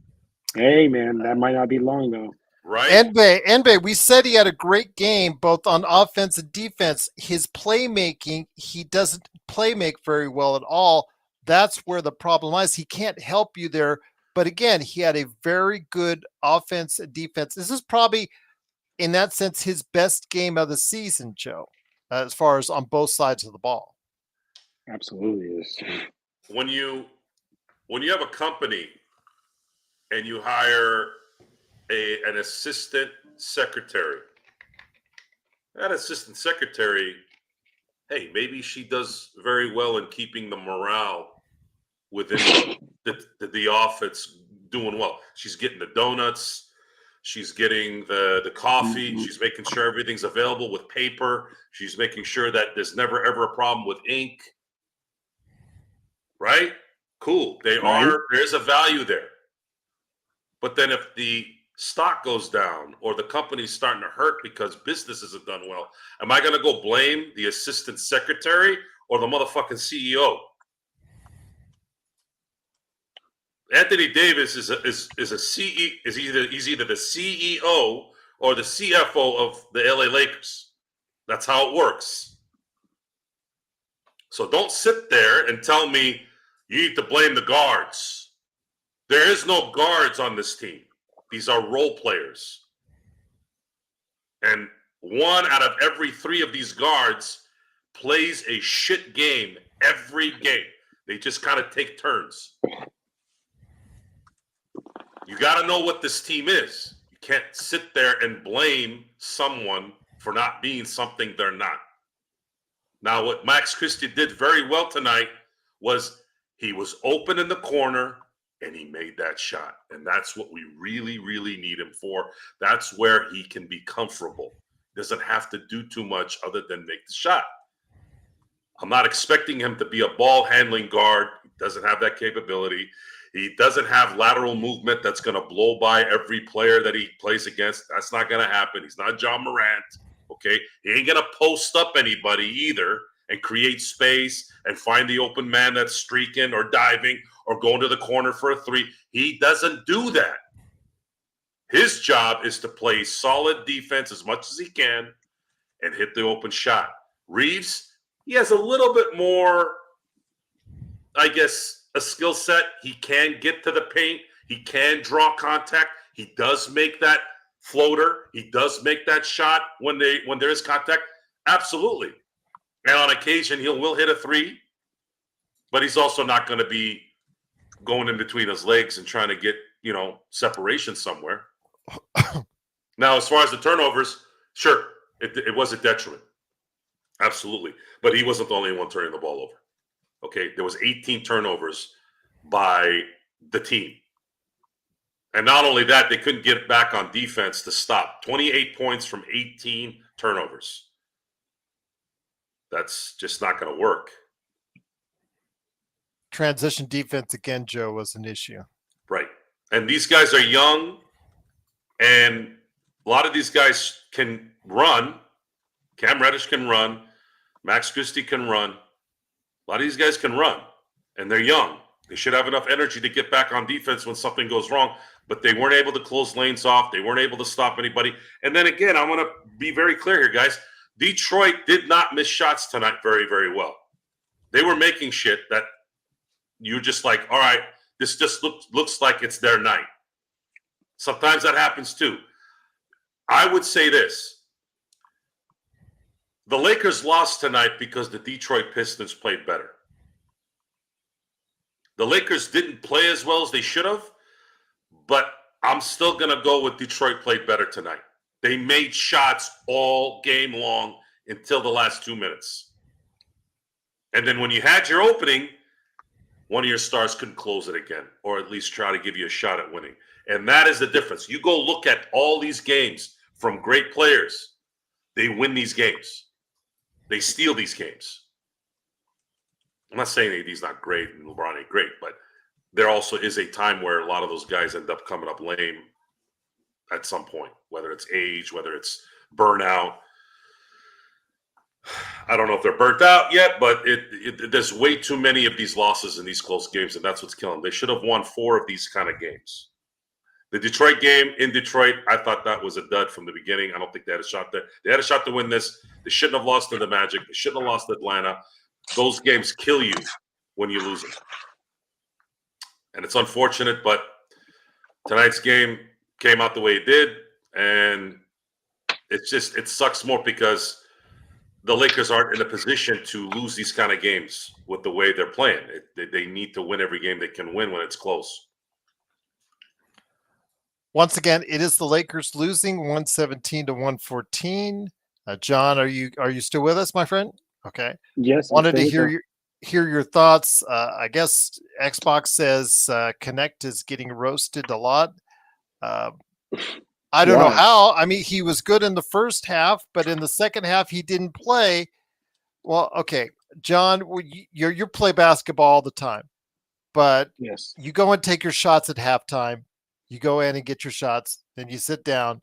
S2: Hey, man, that might not be long, though.
S3: Right?
S1: Enbe, we said he had a great game, both on offense and defense. His playmaking, he doesn't playmake very well at all. That's where the problem lies. He can't help you there. But again, he had a very good offense and defense. This is probably, in that sense, his best game of the season, Joe, as far as on both sides of the ball.
S2: Absolutely is.
S3: When you have a company and you hire an assistant secretary, that assistant secretary, hey, maybe she does very well in keeping the morale within the office doing well. She's getting the donuts. She's getting the coffee. She's making sure everything's available with paper. She's making sure that there's never, ever a problem with ink. Right? Cool. There's a value there. But then if the stock goes down or the company's starting to hurt because business isn't done well, am I going to go blame the assistant secretary or the motherfucking CEO? Anthony Davis is either the CEO or the CFO of the LA Lakers. That's how it works. So don't sit there and tell me you need to blame the guards. There is no guards on this team. These are role players. And 1 out of every 3 of these guards plays a shit game every game. They just kind of take turns. You got to know what this team is. You can't sit there and blame someone for not being something they're not. Now, what Max Christie did very well tonight was he was open in the corner and he made that shot. And that's what we really, really need him for. That's where he can be comfortable. Doesn't have to do too much other than make the shot. I'm not expecting him to be a ball handling guard. He doesn't have that capability. He doesn't have lateral movement that's going to blow by every player that he plays against. That's not going to happen. He's not John Morant, okay? He ain't going to post up anybody either and create space and find the open man that's streaking or diving or going to the corner for a three. He doesn't do that. His job is to play solid defense as much as he can and hit the open shot. Reeves, he has a little bit more, I guess, a skill set. He can get to the paint. He can draw contact. He does make that floater. He does make that shot when there is contact. Absolutely. And on occasion, will hit a three, but he's also not going to be going in between his legs and trying to get, separation somewhere. Now, as far as the turnovers, sure, it was a detriment. Absolutely. But he wasn't the only one turning the ball over. Okay, there was 18 turnovers by the team. And not only that, they couldn't get back on defense to stop. 28 points from 18 turnovers. That's just not going to work.
S1: Transition defense again, Joe, was an issue.
S3: Right. And these guys are young, and a lot of these guys can run. Cam Reddish can run. Max Christie can run. A lot of these guys can run, and they're young. They should have enough energy to get back on defense when something goes wrong, but they weren't able to close lanes off. They weren't able to stop anybody. And then again, I want to be very clear here, guys. Detroit did not miss shots tonight very, very well. They were making shit that you're just like, all right, this just looks like it's their night. Sometimes that happens too. I would say this. The Lakers lost tonight because the Detroit Pistons played better. The Lakers didn't play as well as they should have, but I'm still going to go with Detroit played better tonight. They made shots all game long until the last 2 minutes. And then when you had your opening, one of your stars couldn't close it again, or at least try to give you a shot at winning. And that is the difference. You go look at all these games from great players. They win these games. They steal these games. I'm not saying AD's not great and LeBron ain't great, but there also is a time where a lot of those guys end up coming up lame at some point, whether it's age, whether it's burnout. I don't know if they're burnt out yet, but there's way too many of these losses in these close games, and that's what's killing them. They should have won 4 of these kind of games. The Detroit game in Detroit, I thought that was a dud from the beginning. I don't think they had a shot there. They had a shot to win this. They shouldn't have lost to the Magic. They shouldn't have lost to Atlanta. Those games kill you when you lose them. And it's unfortunate, but tonight's game came out the way it did, and it sucks more because the Lakers aren't in a position to lose these kind of games with the way they're playing. They need to win every game they can win when it's close.
S1: Once again, it is the Lakers losing 117-114. John, are you still with us, my friend? Okay.
S2: Yes.
S1: Wanted to hear your thoughts. I guess Xbox says Connect is getting roasted a lot. I don't know how. I mean, he was good in the first half, but in the second half, he didn't play. Well, okay, John, you play basketball all the time, but
S2: yes,
S1: you go and take your shots at halftime. You go in and get your shots, then you sit down,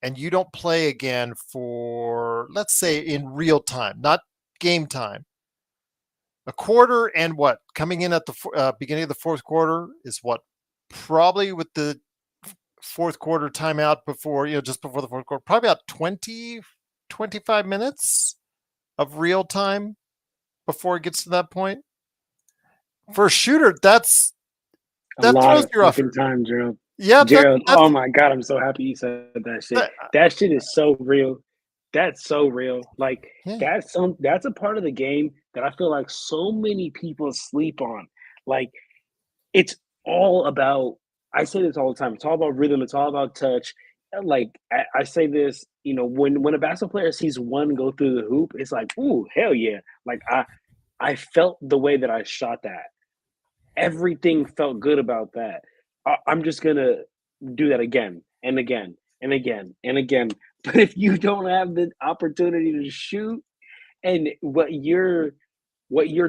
S1: and you don't play again for, let's say, in real time, not game time. A quarter and what? Coming in at the beginning of the fourth quarter is what? Probably with the fourth quarter timeout before, just before the fourth quarter, probably about 20, 25 minutes of real time before it gets to that point. For a shooter, that throws you off.
S2: Time, Gerald.
S1: Yeah,
S2: Gerald. Oh my God, I'm so happy you said that shit. That shit is so real. That's so real. Like that's a part of the game that I feel like so many people sleep on. Like it's all about. I say this all the time. It's all about rhythm. It's all about touch. Like I say this, when a basketball player sees one go through the hoop, it's like, ooh, hell yeah! Like I felt the way that I shot that. Everything felt good about that. I'm just gonna do that again and again and again and again. But if you don't have the opportunity to shoot, and what you're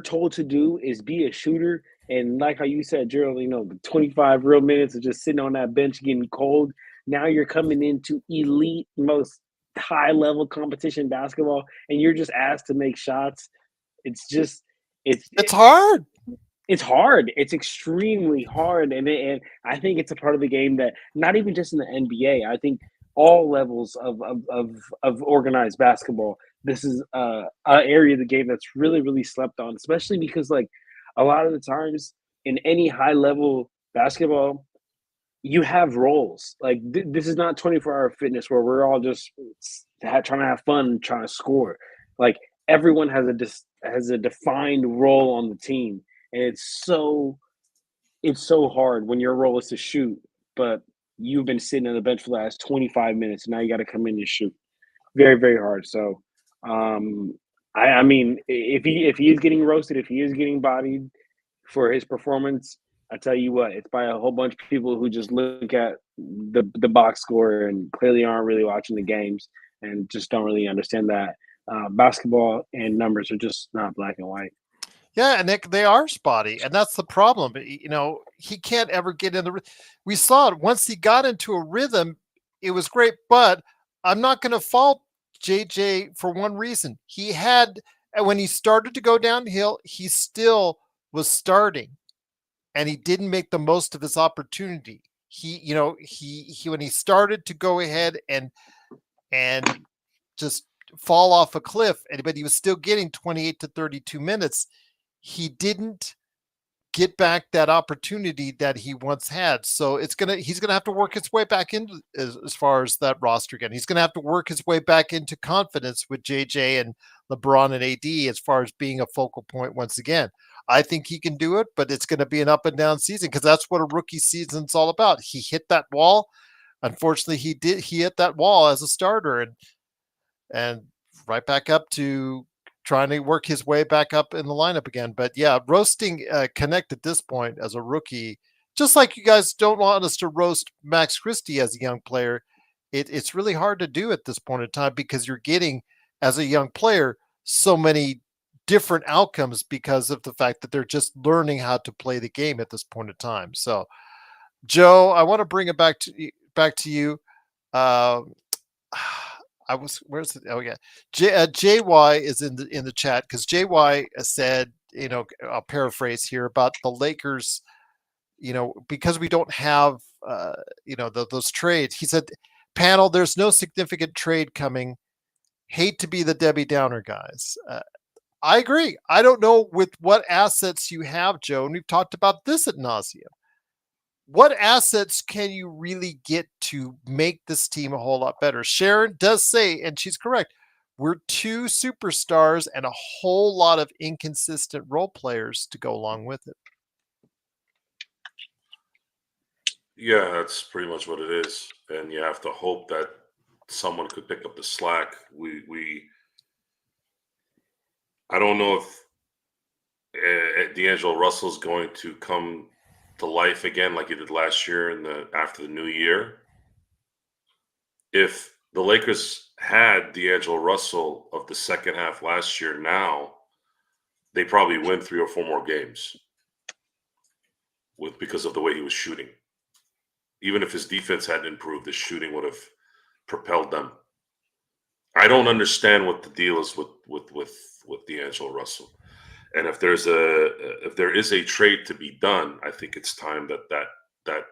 S2: told to do is be a shooter, and like how you said, Gerald, 25 real minutes of just sitting on that bench getting cold. Now you're coming into elite, most high level competition basketball, and you're just asked to make shots. It's hard. It's hard. It's extremely hard, and I think it's a part of the game that not even just in the NBA. I think all levels of organized basketball. This is a area of the game that's really really slept on, especially because like a lot of the times in any high level basketball, you have roles. Like this is not 24-hour fitness where we're all just trying to have fun, trying to score. Like everyone has a defined role on the team, and it's so hard when your role is to shoot, but you've been sitting on the bench for the last 25 minutes. And now you got to come in and shoot. Very, very hard. So, um, I mean, if he is getting roasted, if he is getting bodied for his performance, I tell you what, it's by a whole bunch of people who just look at the box score and clearly aren't really watching the games and just don't really understand that basketball and numbers are just not black and white.
S1: Yeah, and they are spotty, and that's the problem. He can't ever get in the. We saw it once he got into a rhythm, it was great. But I'm not going to fault JJ for one reason. He had when he started to go downhill, he still was starting, and he didn't make the most of his opportunity. He when he started to go ahead and just fall off a cliff, but he was still getting 28 to 32 minutes. He didn't get back that opportunity that he once had. So he's gonna have to work his way back into as far as that roster again. He's gonna have to work his way back into confidence with JJ and LeBron and AD as far as being a focal point once again. I think he can do it, but it's going to be an up and down season because that's what a rookie season's all about. He hit that wall. Unfortunately, he hit that wall as a starter and right back up to trying to work his way back up in the lineup again. But yeah, roasting Connect at this point as a rookie, just like you guys don't want us to roast Max Christie as a young player, it's really hard to do at this point in time because you're getting, as a young player, so many different outcomes because of the fact that they're just learning how to play the game at this point in time. So, Joe, I want to bring it back to you. Uh, where's the oh yeah JY is in the chat because JY said, I'll paraphrase here about the Lakers, because we don't have those trades. He said, panel, there's no significant trade coming. Hate to be the Debbie Downer guys. I agree. I don't know with what assets you have, Joe, and we've talked about this ad nauseum. What assets can you really get to make this team a whole lot better? Sharon does say, and she's correct, we're two superstars and a whole lot of inconsistent role players to go along with it.
S3: Yeah, that's pretty much what it is. And you have to hope that someone could pick up the slack. I don't know if D'Angelo Russell's going to come to life again like he did last year after the new year. If the Lakers had D'Angelo Russell of the second half last year now, they probably win 3 or 4 more games because of the way he was shooting. Even if his defense hadn't improved, his shooting would have propelled them. I don't understand what the deal is with D'Angelo Russell. And if there is a trade to be done, I think it's time that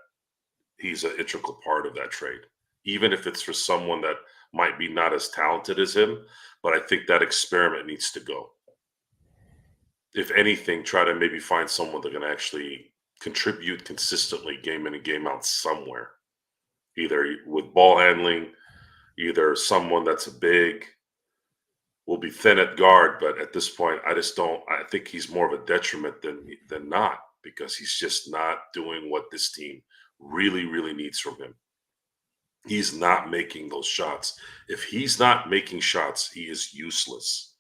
S3: he's an integral part of that trade, even if it's for someone that might be not as talented as him. But I think that experiment needs to go. If anything, try to maybe find someone that can actually contribute consistently game in and game out somewhere, either with ball handling, either someone that's a big, will be thin at guard, but at this point, I think he's more of a detriment than not, because he's just not doing what this team really, really needs from him. He's not making those shots. If he's not making shots, he is useless.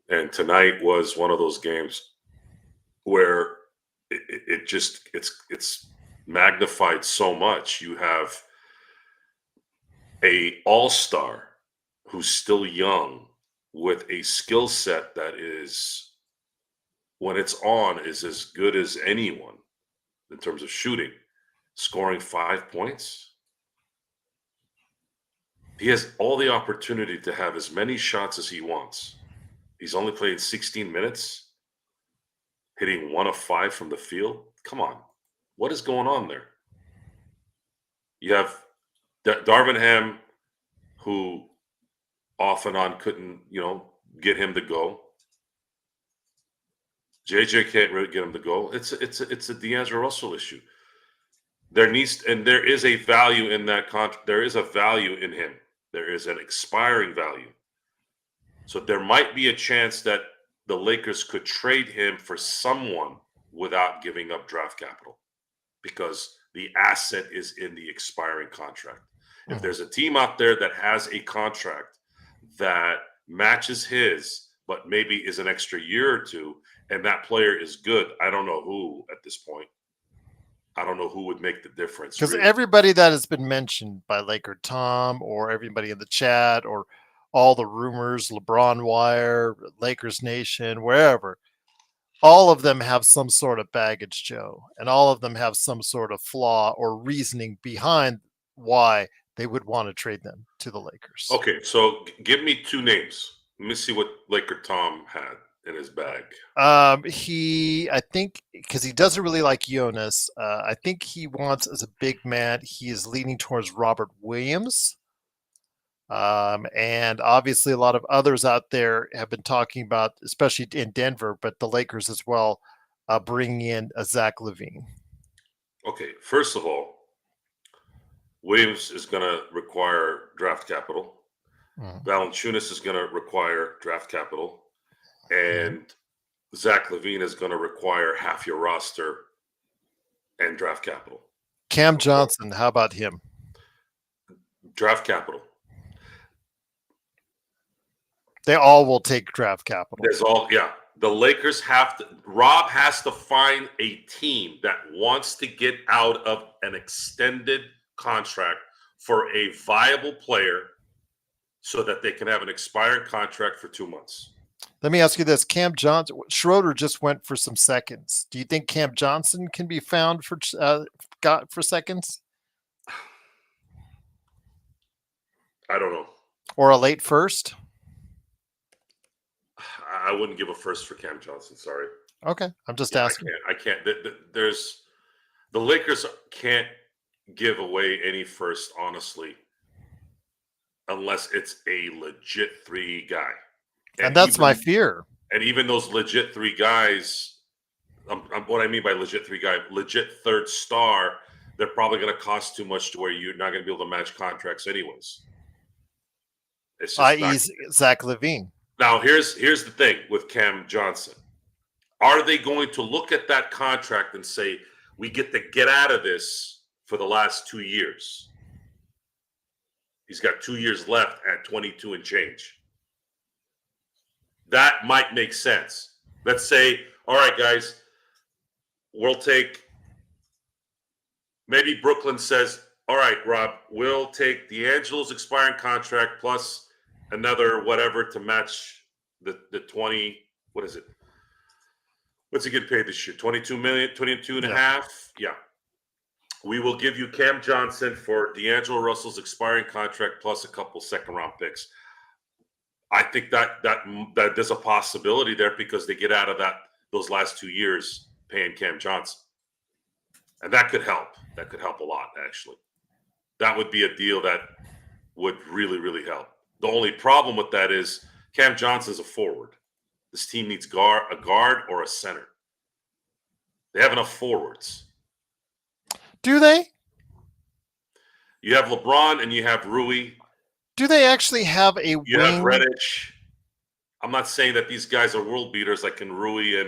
S3: And tonight was one of those games where it's magnified so much. You have a all-star who's still young with a skill set that is, when it's on, is as good as anyone in terms of shooting, scoring 5 points. He has all the opportunity to have as many shots as he wants. He's only played 16 minutes. hitting 1 of 5 from the field. Come on. What is going on there? You have Darvin Ham, who off and on couldn't, get him to go. JJ can't really get him to go. It's a D'Angelo Russell issue. There is a value in that contract. There is a value in him. There is an expiring value. So there might be a chance that the Lakers could trade him for someone without giving up draft capital, because the asset is in the expiring contract. If there's a team out there that has a contract that matches his, but maybe is an extra year or two, and that player is good, I don't know who at this point. I don't know who would make the difference.
S1: Because
S3: really.
S1: everybody that has been mentioned by Laker Tom or everybody in the chat or all the rumors, LeBron Wire, Lakers Nation, wherever, all of them have some sort of baggage, Joe, and all of them have some sort of flaw or reasoning behind why they would want to trade them to the Lakers.
S3: Okay, so give me 2 names. Let me see what Laker Tom had in his bag.
S1: I think, because he doesn't really like Jonas, I think he wants, as a big man, he is leaning towards Robert Williams. And obviously a lot of others out there have been talking about, especially in Denver, but the Lakers as well, bringing in Zach LaVine.
S3: Okay, first of all, Williams is going to require draft capital. Valanciunas is going to require draft capital. And Zach LaVine is going to require half your roster and draft capital.
S1: Cam Johnson, how about him?
S3: Draft capital.
S1: They all will take draft capital.
S3: The Lakers Rob has to find a team that wants to get out of an extended contract for a viable player so that they can have an expiring contract for 2 months.
S1: Let me ask you this. Cam Johnson, Schroeder just went for some seconds. Do you think Cam Johnson can be found for seconds?
S3: I don't know.
S1: Or a late first?
S3: I wouldn't give a first for Cam Johnson. Sorry.
S1: Okay. I'm just asking.
S3: I can't. The Lakers can't give away any first, honestly, unless it's a legit 3 guy.
S1: And that's my fear.
S3: And even those legit 3 guys, what I mean by legit 3 guy, legit third star, they're probably going to cost too much to where you're not going to be able to match contracts anyways.
S1: I.e. Zach LaVine.
S3: Now, here's the thing with Cam Johnson. Are they going to look at that contract and say, we get to get out of this for the last 2 years? He's got 2 years left at 22 and change. That might make sense. Let's say, all right, guys, we'll take, maybe Brooklyn says, all right, Rob, we'll take D'Angelo's expiring contract plus another whatever to match the 20, what is it? What's he getting paid this year? 22 million, 22 and a half? Yeah. We will give you Cam Johnson for D'Angelo Russell's expiring contract plus a couple second-round picks. I think that there's a possibility there because they get out of those last 2 years paying Cam Johnson. And that could help. That could help a lot, actually. That would be a deal that would really, really help. The only problem with that is Cam Johnson's a forward. This team needs a guard or a center. They have enough forwards.
S1: Do they?
S3: You have LeBron and you have Rui.
S1: Do they actually have a
S3: You have Reddish. I'm not saying that these guys are world beaters like in Rui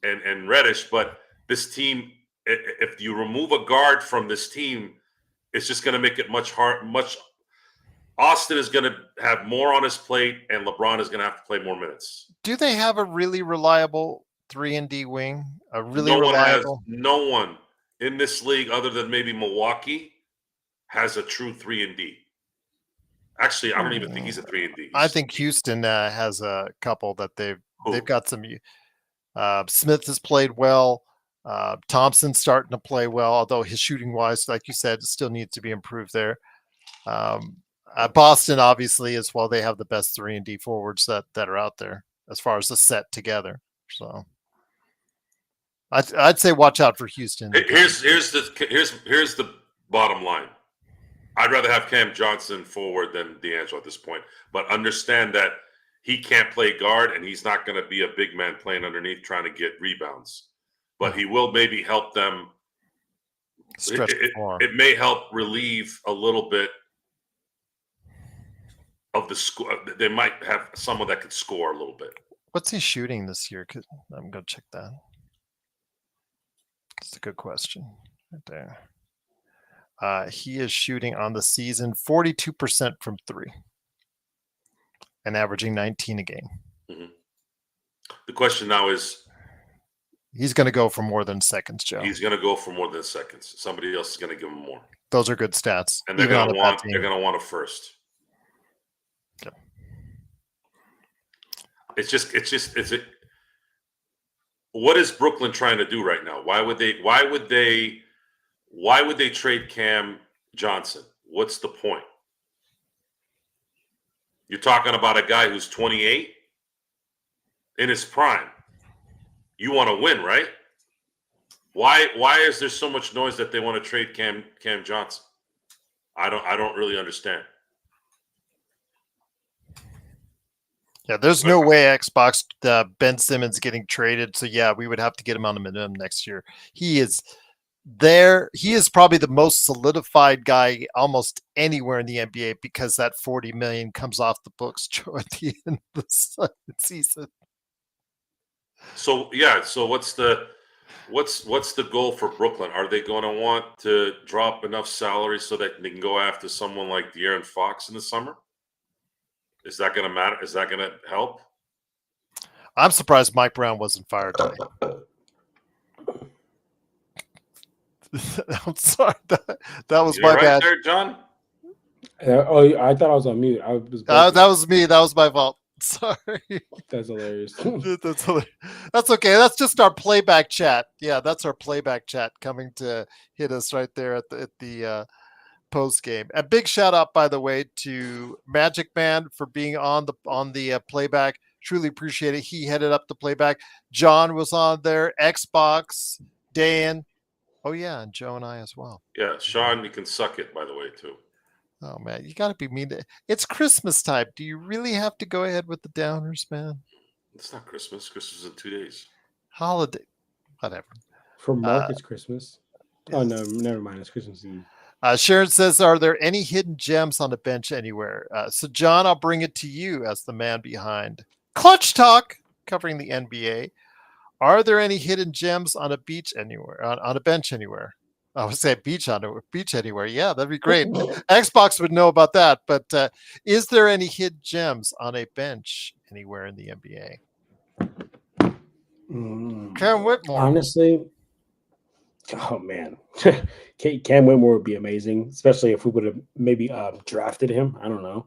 S3: and Reddish, but this team, if you remove a guard from this team, it's just going to make it much hard. Austin is going to have more on his plate, and LeBron is going to have to play more minutes.
S1: Do they have a really reliable 3-and-D wing? Reliable?
S3: No one in this league, other than maybe Milwaukee, has a true 3-and-D. Actually, I don't even think he's a 3-and-D.
S1: I think Houston has a couple that they've got some. Smith has played well. Thompson's starting to play well, although his shooting wise, like you said, still needs to be improved there. Boston, obviously, as well. They have the best 3-and-D forwards that are out there as far as the set together. So I'd say watch out for Houston.
S3: Here's the bottom line. I'd rather have Cam Johnson forward than D'Angelo at this point, but understand that he can't play guard and he's not going to be a big man playing underneath trying to get rebounds. But he will maybe help them. It may help relieve a little bit of the score. They might have someone that could score a little bit.
S1: What's he shooting this year? I'm going to check that. That's a good question right there. He is shooting on the season 42% from three and averaging 19 a game.
S3: Mm-hmm. The question now is,
S1: he's going to go for more than seconds, Joe.
S3: He's going to go for more than seconds. Somebody else is going to give him more.
S1: Those are good stats.
S3: And they're going to want a first.
S1: Okay.
S3: What is Brooklyn trying to do right now? Why would they trade Cam Johnson? What's the point? You're talking about a guy who's 28 in his prime. You want to win, right? Why is there so much noise that they want to trade Cam Johnson? I don't really understand.
S1: Yeah, there's no way Xbox Ben Simmons getting traded. So yeah, we would have to get him on a minimum next year. He is there. He is probably the most solidified guy almost anywhere in the NBA because that $40 million comes off the books at the end of the season.
S3: So yeah, so what's the goal for Brooklyn? Are they going to want to drop enough salary so that they can go after someone like De'Aaron Fox in the summer? Is that going to matter? Is that going to help?
S1: I'm surprised Mike Brown wasn't fired today. I'm sorry. That was my bad.
S3: There, John?
S4: I thought I was on mute.
S1: That was me. That was my fault. Sorry.
S4: That's hilarious.
S1: That's hilarious. That's okay. That's just our playback chat. Yeah, that's our playback chat coming to hit us right there at the post game. A big shout out, by the way, to Magic Man for being on the playback. Truly appreciate it. He headed up the playback. John was on there. Xbox, Dan. Oh yeah, and Joe and I as well.
S3: Yeah, Sean, you can suck it, by the way, too.
S1: Oh man, you got to be mean. It's Christmas time. Do you really have to go ahead with the downers, man?
S3: It's not Christmas. Christmas is in 2 days.
S1: Holiday, whatever.
S4: For Mark, it's Christmas. Yes. Oh no, never mind. It's Christmas Eve.
S1: Sharon says, "Are there any hidden gems on the bench anywhere?" So, John, I'll bring it to you as the man behind Clutch Talk, covering the NBA. Are there any hidden gems on a beach anywhere? On a bench anywhere? I would say beach anywhere. Yeah, that'd be great. Xbox would know about that. But is there any hidden gems on a bench anywhere in the NBA? Cam Whitmore.
S4: Honestly, oh man, Cam Whitmore would be amazing, especially if we would have maybe drafted him. I don't know.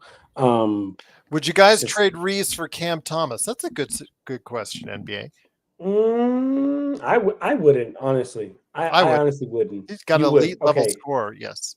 S1: Would you guys trade Reeves for Cam Thomas? That's a good question, NBA.
S4: I wouldn't, honestly. I honestly wouldn't.
S1: He's got an elite level scorer, yes.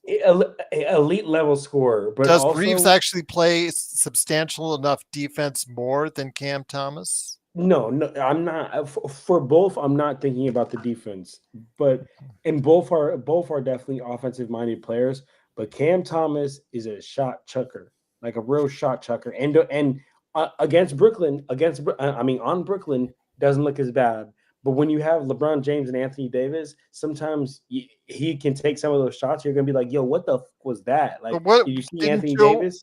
S4: Elite level scorer. But
S1: does Reeves actually play substantial enough defense more than Cam Thomas?
S4: No, I'm not. For both, I'm not thinking about the defense. But and both are definitely offensive minded players. But Cam Thomas is a shot chucker, like a real shot chucker. And against Brooklyn, on Brooklyn, doesn't look as bad. But when you have LeBron James and Anthony Davis, sometimes he can take some of those shots. You're gonna be like, "Yo, what the was that?" Like, did you see Anthony Davis?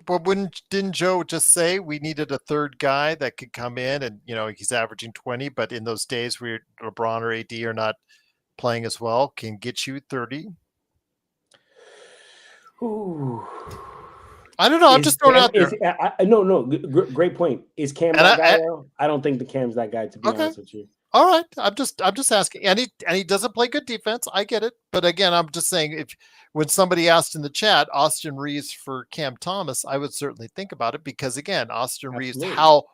S1: But didn't Joe just say we needed a third guy that could come in and he's averaging 20, but in those days where LeBron or AD are not playing as well, can get you 30?
S4: Ooh.
S1: I don't know. I'm just throwing it out there.
S4: No. Great point. Is Cam that guy? I don't think the Cam's that guy, to be honest with you.
S1: All right. I'm just asking. And he doesn't play good defense. I get it. But again, I'm just saying when somebody asked in the chat, Austin Reeves for Cam Thomas, I would certainly think about it because again, Austin Reeves, how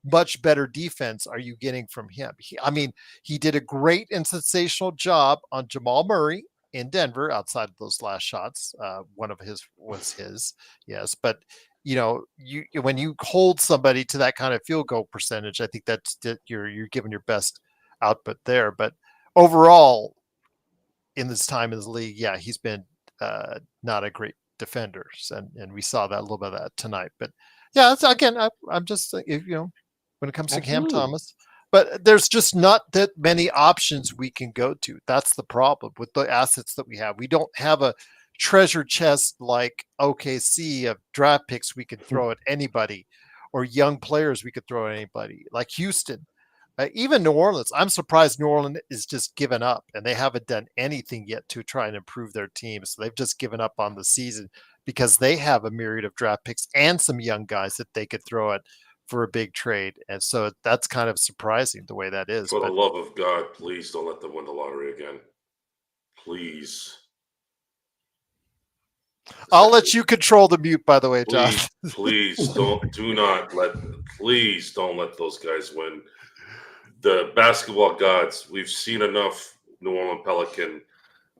S1: much better defense are you getting from him? He did a great and sensational job on Jamal Murray in Denver outside of those last shots. One of his was his, yes. But when you hold somebody to that kind of field goal percentage, I think that's you're giving your best output there. But overall, in this time in the league, yeah, he's been not a great defender, and we saw that a little bit of that tonight. But yeah, it's, again, I'm just when it comes to Cam
S4: Absolutely.
S1: Thomas, but there's just not that many options we can go to. That's the problem with the assets that we have. We don't have a treasure chest like OKC of draft picks we could throw at anybody, or young players we could throw at anybody like Houston. Even New Orleans, I'm surprised New Orleans is just given up, and they haven't done anything yet to try and improve their team. So they've just given up on the season because they have a myriad of draft picks and some young guys that they could throw at for a big trade. And so that's kind of surprising the way that is.
S3: For the
S1: But
S3: love of God, please don't let them win the lottery again. Please.
S1: I'll let you control the mute, by the way, John.
S3: Please please don't let those guys win. The basketball gods, we've seen enough New Orleans Pelican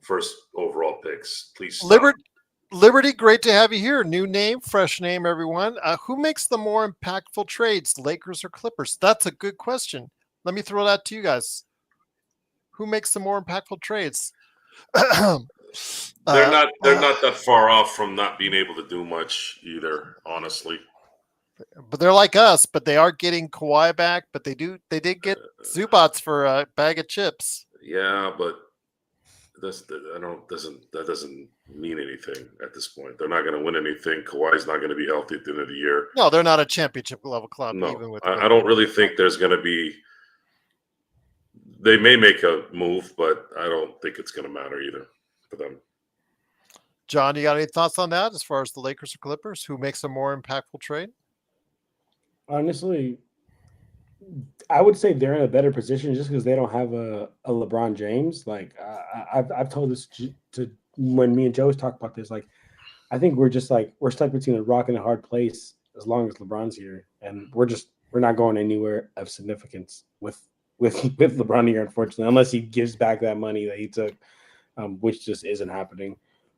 S3: first overall picks. Please stop.
S1: Liberty, great to have you here. New name, fresh name, everyone. Who makes the more impactful trades, Lakers or Clippers? That's a good question. Let me throw that to you guys. Who makes the more impactful trades?
S3: They're not that far off from not being able to do much either, honestly.
S1: But they're like us, but they are getting Kawhi back, but they did get Zubats for a bag of chips.
S3: Yeah, but that doesn't mean anything at this point. They're not going to win anything. Kawhi's not going to be healthy at the end of the year.
S1: No, they're not a championship level club.
S3: No,
S1: even with
S3: I don't really think there's going to be. They may make a move, but I don't think it's going to matter either for them.
S1: John, you got any thoughts on that as far as the Lakers or Clippers? Who makes a more impactful trade?
S4: Honestly, I would say they're in a better position just because they don't have a LeBron James. Like I've told this to when me and Joe's talked about this. Like I think we're stuck between a rock and a hard place as long as LeBron's here, and we're not going anywhere of significance with LeBron here, unfortunately, unless he gives back that money that he took, which just isn't happening.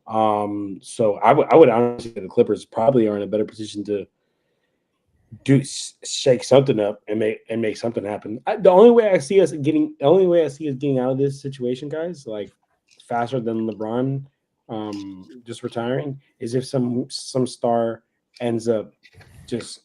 S4: So I would honestly say the Clippers probably are in a better position to shake something up and make something happen. The only way I see us getting out of this situation, guys, like faster than LeBron just retiring, is if some star ends up just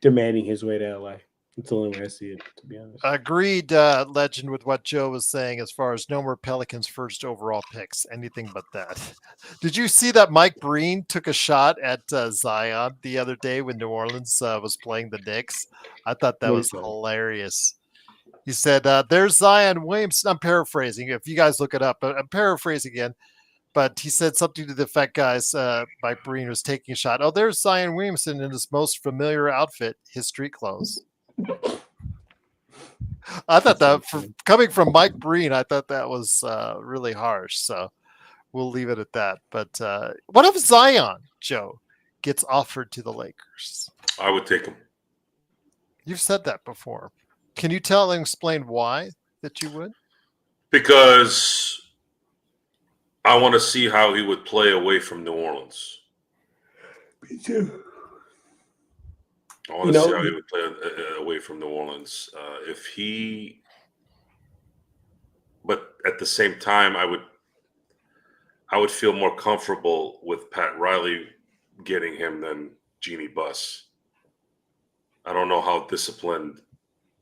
S4: demanding his way to LA. That's the only way I see it, to be honest.
S1: Agreed, Legend, with what Joe was saying as far as no more Pelicans first overall picks. Anything but that. Did you see that Mike Breen took a shot at Zion the other day when New Orleans was playing the Knicks? I thought that was hilarious. He said, there's Zion Williamson. I'm paraphrasing. If you guys look it up, I'm paraphrasing again. But he said something to the effect, guys, Mike Breen was taking a shot. Oh, there's Zion Williamson in his most familiar outfit, his street clothes. I thought that, coming from Mike Breen, I thought that was really harsh. So we'll leave it at that. But what if Zion, Joe, gets offered to the Lakers?
S3: I would take him.
S1: You've said that before. Can you tell and explain why that you would?
S3: Because I want to see how he would play away from New Orleans.
S4: Me too.
S3: I want to see how he would play away from New Orleans. But at the same time, I would feel more comfortable with Pat Riley getting him than Jeannie Buss. I don't know how disciplined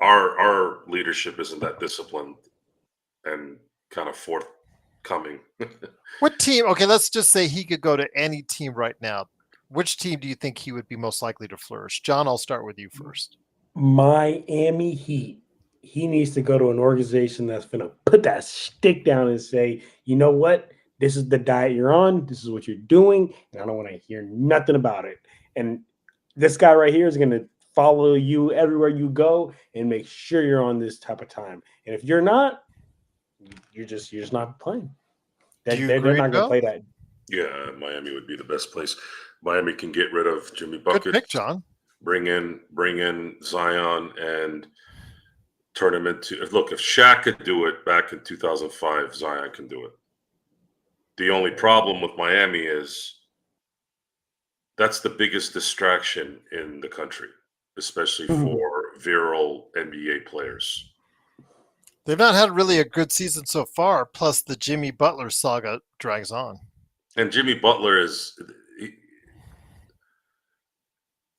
S3: our leadership isn't that disciplined and kind of forthcoming.
S1: What team? Okay, let's just say he could go to any team right now. Which team do you think he would be most likely to flourish? John, I'll start with you first.
S4: Miami Heat. He needs to go to an organization that's going to put that stick down and say, you know what? This is the diet you're on. This is what you're doing. And I don't want to hear nothing about it. And this guy right here is going to follow you everywhere you go and make sure you're on this type of time. And if you're not, you're just not playing. They're not going to play that.
S3: Yeah, Miami would be the best place. Miami can get rid of Jimmy Bucket.
S1: Good pick, John.
S3: Bring in Zion and turn him into. Look, if Shaq could do it back in 2005, Zion can do it. The only problem with Miami is that's the biggest distraction in the country, especially for virile NBA players.
S1: They've not had really a good season so far. Plus, the Jimmy Butler saga drags on.
S3: And Jimmy Butler is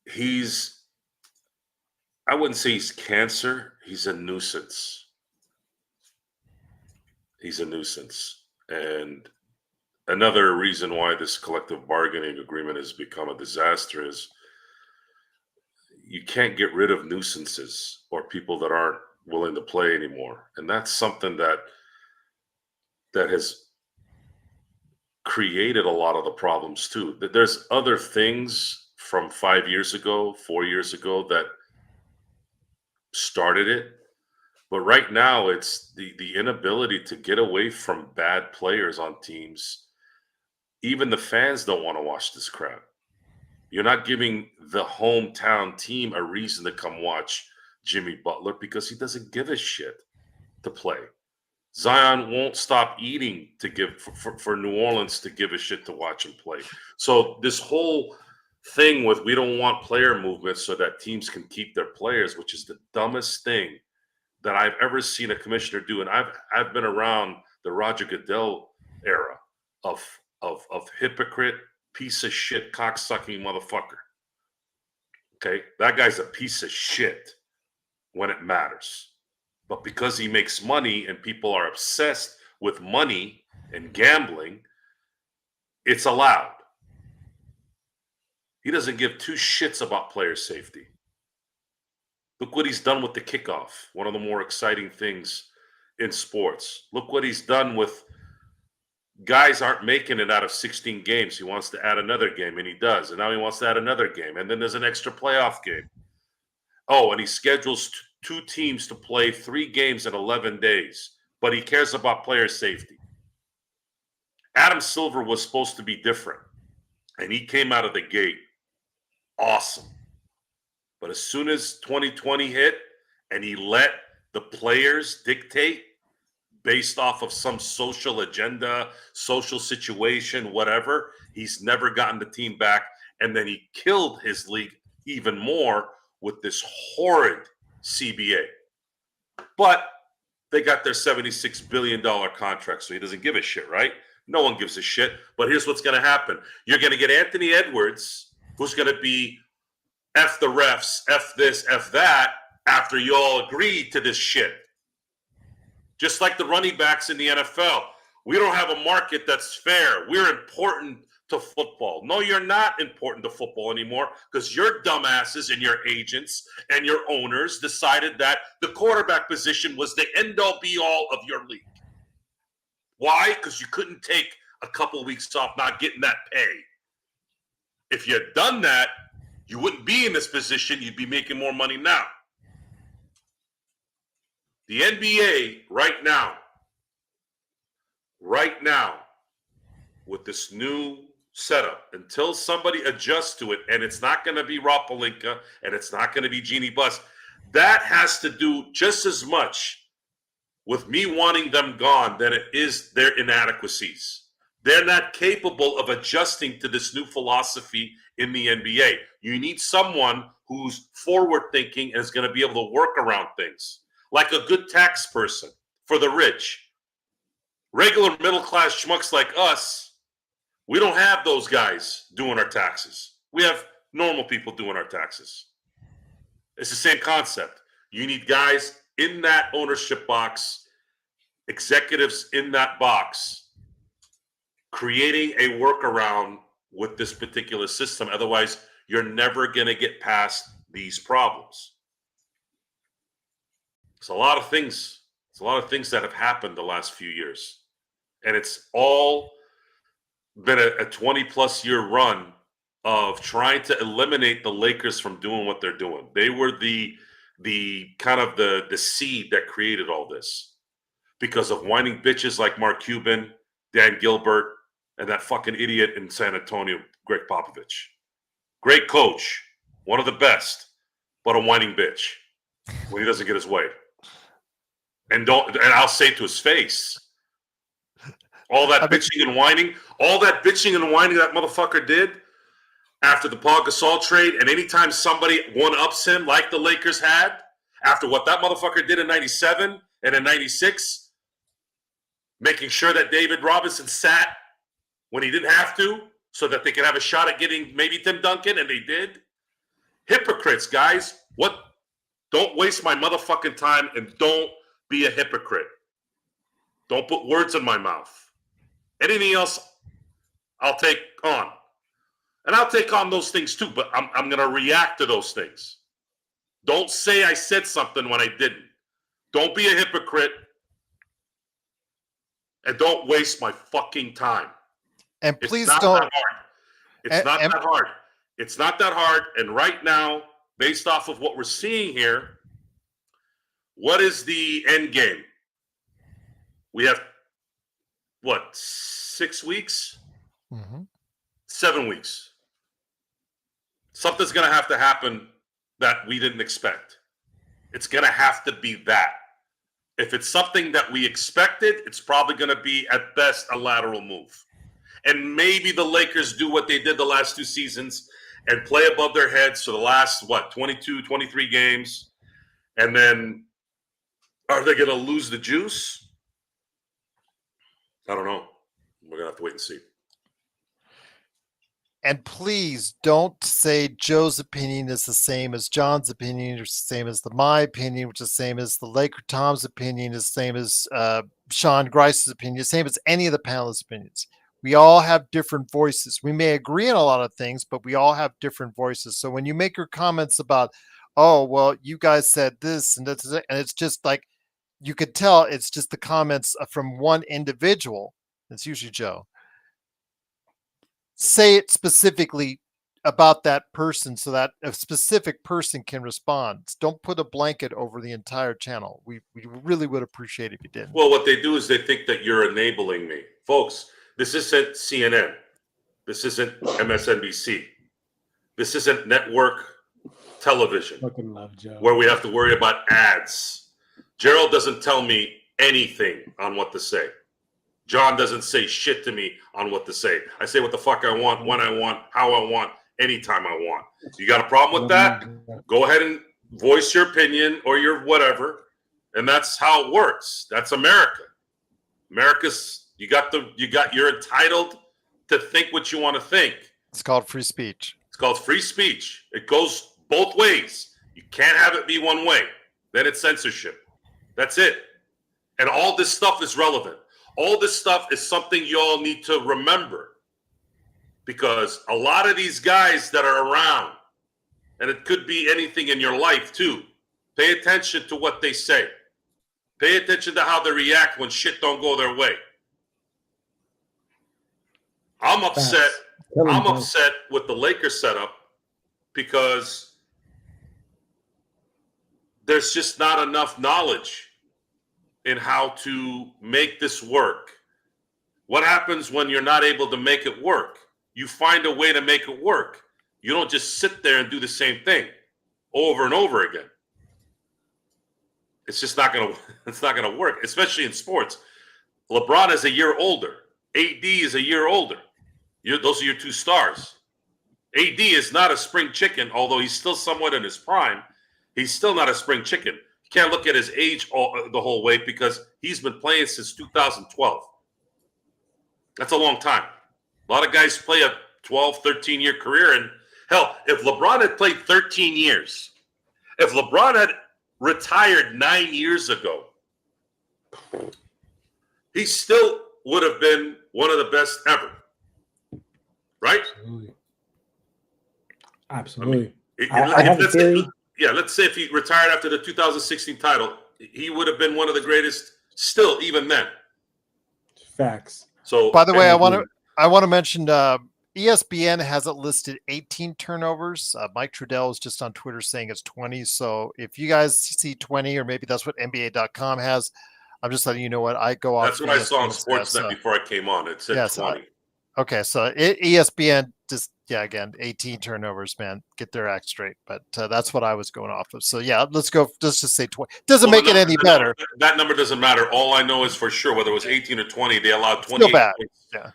S3: he's I wouldn't say he's cancer. He's a nuisance. He's a nuisance. And another reason why this collective bargaining agreement has become a disaster is you can't get rid of nuisances or people that aren't willing to play anymore. And that's something that has created a lot of the problems too. There's other things from 5 years ago, 4 years ago that started it. But right now it's the inability to get away from bad players on teams. Even the fans don't want to watch this crap. You're not giving the hometown team a reason to come watch Jimmy Butler because he doesn't give a shit to play. Zion won't stop eating to give for New Orleans to give a shit to watch him play. So this whole thing with we don't want player movement so that teams can keep their players, which is the dumbest thing that I've ever seen a commissioner do. And I've been around the Roger Goodell era of hypocrite, piece of shit, cocksucking motherfucker. Okay, that guy's a piece of shit when it matters. But because he makes money and people are obsessed with money and gambling, it's allowed. He doesn't give two shits about player safety. Look what he's done with the kickoff, one of the more exciting things in sports. Look what he's done with guys aren't making it out of 16 games. He wants to add another game, and he does. And now he wants to add another game, and then there's an extra playoff game. Oh, and he schedules two teams to play 3 games in 11 days, but he cares about player safety. Adam Silver was supposed to be different, and he came out of the gate awesome. But as soon as 2020 hit and he let the players dictate based off of some social agenda, social situation, whatever, he's never gotten the team back. And then he killed his league even more with this horrid CBA. But they got their $76 billion contract, so he doesn't give a shit, right? No one gives a shit. But here's what's going to happen. You're going to get Anthony Edwards, who's going to be F the refs, F this, F that, after you all agree to this shit. Just like the running backs in the NFL. We don't have a market that's fair. We're important to football. No, you're not important to football anymore because your dumbasses and your agents and your owners decided that the quarterback position was the end-all be-all of your league. Why? Because you couldn't take a couple weeks off not getting that pay. If you had done that, you wouldn't be in this position. You'd be making more money now. The NBA right now, with this new setup, until somebody adjusts to it, and it's not going to be Rob Pelinka, and it's not going to be Jeannie Buss, that has to do just as much with me wanting them gone than it is their inadequacies. They're not capable of adjusting to this new philosophy in the NBA. You need someone who's forward-thinking and is going to be able to work around things. Like a good tax person for the rich. Regular middle-class schmucks like us, we don't have those guys doing our taxes. We have normal people doing our taxes. It's the same concept. You need guys in that ownership box, executives in that box, creating a workaround with this particular system. Otherwise, you're never going to get past these problems. It's a lot of things. It's a lot of things that have happened the last few years. And it's all been a 20-plus year run of trying to eliminate the Lakers from doing what they're doing. They were the kind of the seed that created all this because of whining bitches like Mark Cuban, Dan Gilbert, and that fucking idiot in San Antonio, Greg Popovich. Great coach, one of the best, but a whining bitch when he doesn't get his way. And I'll say to his face, all that bitching and whining that motherfucker did after the Paul Gasol trade, and anytime somebody one-ups him like the Lakers had, after what that motherfucker did in 97 And in 96, making sure that David Robinson sat when he didn't have to so that they could have a shot at getting maybe Tim Duncan, and they did. Hypocrites, guys. What? Don't waste my motherfucking time and don't be a hypocrite. Don't put words in my mouth. Anything else, I'll take on. And I'll take on those things too, but I'm going to react to those things. Don't say I said something when I didn't. Don't be a hypocrite. And don't waste my fucking time.
S1: And please
S3: it's
S1: don't.
S3: Not that hard. It's not that hard. It's not that hard. And right now, based off of what we're seeing here, what is the end game? We have, what, 6 weeks? 7 weeks. Something's going to have to happen that we didn't expect. It's going to have to be that. If it's something that we expected, it's probably going to be, at best, a lateral move. And maybe the Lakers do what they did the last 2 seasons and play above their heads for the last, 22, 23 games. And then are they going to lose the juice? I don't know. We're going to have to wait and see.
S1: And please don't say Joe's opinion is the same as John's opinion, or the same as my opinion, which is the same as the Laker Tom's opinion, is the same as Sean Grice's opinion, the same as any of the panelists' opinions. We all have different voices. We may agree on a lot of things, but we all have different voices. So when you make your comments about, oh, well, you guys said this and that's, and it's just like, you could tell it's just the comments from one individual. It's usually Joe. Say it specifically about that person so that a specific person can respond. Don't put a blanket over the entire channel. We really would appreciate it if you did.
S3: Well, what they do is they think that you're enabling me. Folks, this isn't CNN. This isn't MSNBC. This isn't network television where we have to worry about ads. Gerald doesn't tell me anything on what to say. John doesn't say shit to me on what to say. I say what the fuck I want, when I want, how I want, anytime I want. You got a problem with that? Go ahead and voice your opinion or your whatever. And that's how it works. That's America. America's, you're entitled to think what you want to think.
S1: It's called free speech.
S3: It's called free speech. It goes both ways. You can't have it be one way. Then it's censorship. That's it. And all this stuff is relevant. All this stuff is something you all need to remember, because a lot of these guys that are around, and it could be anything in your life too, pay attention to what they say. Pay attention to how they react when shit don't go their way. I'm upset. I'm upset with the Lakers setup because there's just not enough knowledge in how to make this work. What happens when you're not able to make it work? You find a way to make it work. You don't just sit there and do the same thing over and over again. It's just not gonna work, especially in sports. LeBron is a year older. AD is a year older. Those are your two stars. AD is not a spring chicken, although he's still somewhat in his prime. He's still not a spring chicken. Can't look at his age the whole way because he's been playing since 2012. That's a long time. A lot of guys play a 12, 13-year career. And hell, if LeBron had played 13 years, if LeBron had retired 9 years ago, he still would have been one of the best ever. Right?
S4: Absolutely.
S3: I have a theory. Yeah, let's say if he retired after the 2016 title, he would have been one of the greatest still, even then.
S4: Facts.
S1: So, by the way, I want to mention ESPN has it listed 18 turnovers. Mike Trudell is just on Twitter saying it's 20. So if you guys see 20, or maybe that's what NBA.com has, I'm just letting you know what I go off.
S3: That's what I saw on Sportsnet before I came on. It said 20.
S1: Okay, so ESPN just, again, 18 turnovers, man. Get their act straight. But that's what I was going off of. So, let's just say 20. Doesn't make it any better.
S3: That number doesn't matter. All I know is for sure, whether it was 18 or 20, they allowed 28
S1: Still bad.
S3: points.
S1: Yeah.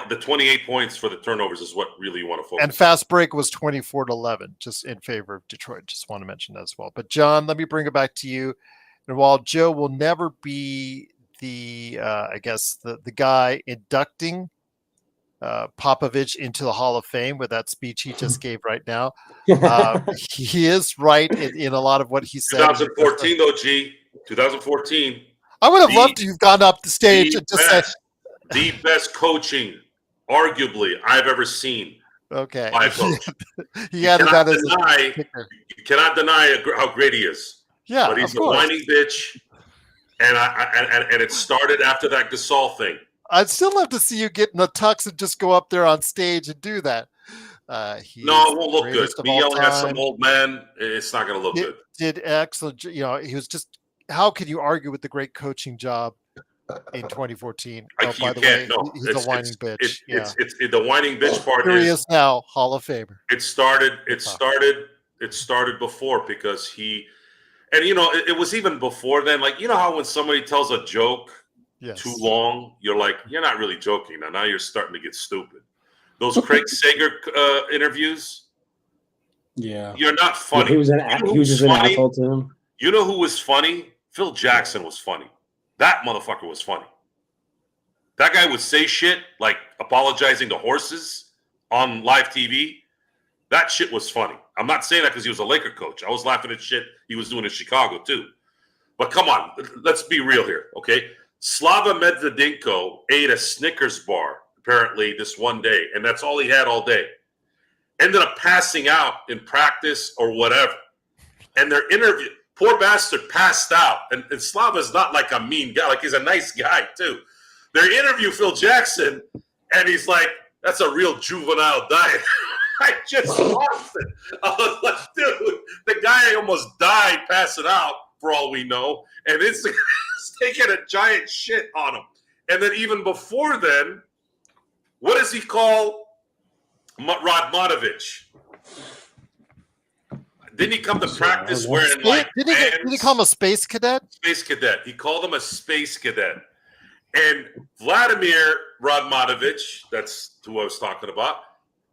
S3: The 28 points for the turnovers is what really you want to focus on.
S1: And fast break was 24-11, just in favor of Detroit. Just want to mention that as well. But, John, let me bring it back to you. And while Joe will never be the guy inducting Popovich into the Hall of Fame with that speech he just gave right now, he is right in a lot of what he said.
S3: 2014, though, G. 2014.
S1: I would have loved to have gone up the stage and just said,
S3: the best coaching, arguably, I've ever seen.
S1: Okay.
S3: By a coach.
S1: He added that as
S3: you cannot deny how great he is.
S1: Yeah,
S3: but he's a whining bitch, and it started after that Gasol thing.
S1: I'd still love to see you get in a tux and just go up there on stage and do that.
S3: No, it won't look good. Me yelling at some old man, it's not going to look good.
S1: Did excellent. You know, he was just. How can you argue with the great coaching job in 2014? Oh, by the way, he's a whining bitch.
S3: It's the whining bitch part.
S1: Here he is now, Hall of Famer.
S3: It started before because he, and you know, it was even before then. Like, you know how when somebody tells a joke too long, you're like, you're not really joking now you're starting to get stupid. Those Craig Sager interviews, you're not funny.
S4: He was just an asshole to him.
S3: You know who was funny? Phil Jackson was funny. That motherfucker was funny. That guy would say shit like apologizing to horses on live TV. That shit was funny. I'm not saying that because he was a Laker coach. I was laughing at shit he was doing in Chicago too. But come on, let's be real here, okay? Slava Medvedinko ate a Snickers bar apparently this one day, and that's all he had all day. Ended up passing out in practice or whatever. And their interview, poor bastard passed out. And Slava's not like a mean guy. Like, he's a nice guy, too. They interview Phil Jackson, and he's like, that's a real juvenile diet. I just lost it. I was like, dude, the guy almost died passing out, for all we know. And it's taking a giant shit on him. And then even before then, what does he call Radmanovich? Didn't he come to practice wearing like
S1: did he call him a space cadet?
S3: Space cadet. He called him a space cadet. And Vladimir Radmanovich, that's who I was talking about,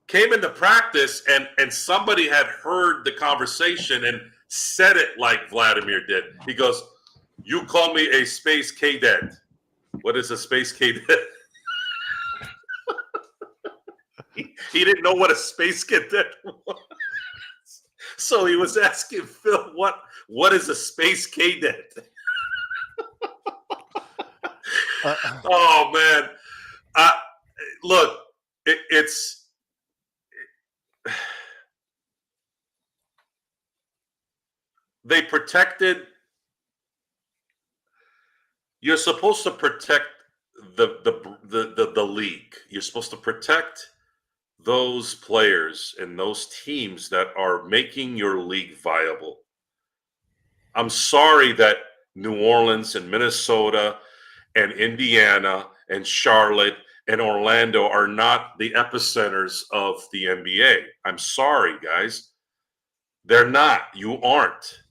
S3: came into practice and somebody had heard the conversation and said it like Vladimir did. He goes, "You call me a space cadet." What is a space cadet? He didn't know what a space cadet was. So he was asking Phil, what is a space cadet? Oh, man. Look, they protected. You're supposed to protect the league. You're supposed to protect those players and those teams that are making your league viable. I'm sorry that New Orleans and Minnesota and Indiana and Charlotte and Orlando are not the epicenters of the NBA. I'm sorry, guys. They're not. You aren't.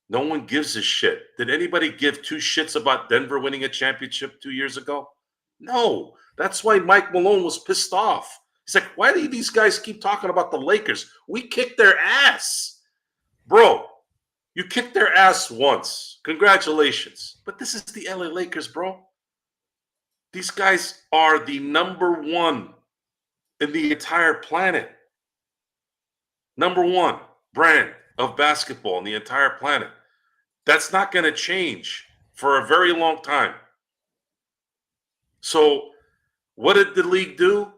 S3: No one gives a shit. Did anybody give two shits about Denver winning a championship 2 years ago? No. That's why Mike Malone was pissed off. He's like, why do these guys keep talking about the Lakers? We kicked their ass. Bro, you kicked their ass once. Congratulations. But this is the LA Lakers, bro. These guys are the number one in the entire planet. Number one brand of basketball in the entire planet. That's not going to change for a very long time. So what did the league do?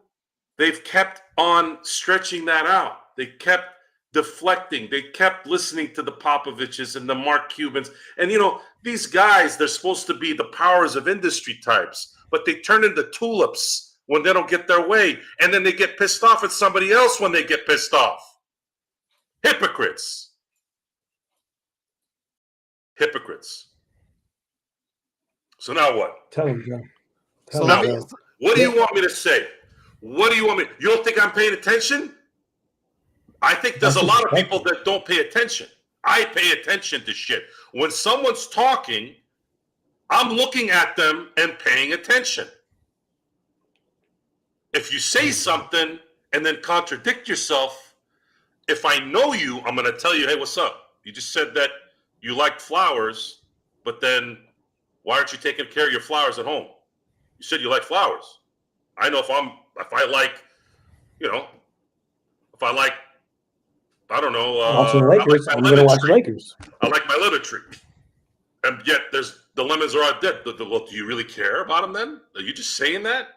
S3: They've kept on stretching that out. They kept deflecting. They kept listening to the Popoviches and the Mark Cubans. And, you know, these guys, they're supposed to be the powers of industry types, but they turn into tulips when they don't get their way. And then they get pissed off at somebody else when they get pissed off. Hypocrites. Hypocrites. So now what?
S4: Tell him, Joe.
S3: What do you want me to say? What do you want me? You don't think I'm paying attention? I think there's a lot of people that don't pay attention. I pay attention to shit. When someone's talking, I'm looking at them and paying attention. If you say something and then contradict yourself, if I know you, I'm going to tell you, hey, what's up? You just said that you liked flowers, but then why aren't you taking care of your flowers at home? You said you like flowers. I know if I like, I don't know.
S4: Watching the Lakers, I'm going to watch the Lakers.
S3: I like my lemon tree. And yet the lemons are all dead. Well, do you really care about them then? Are you just saying that?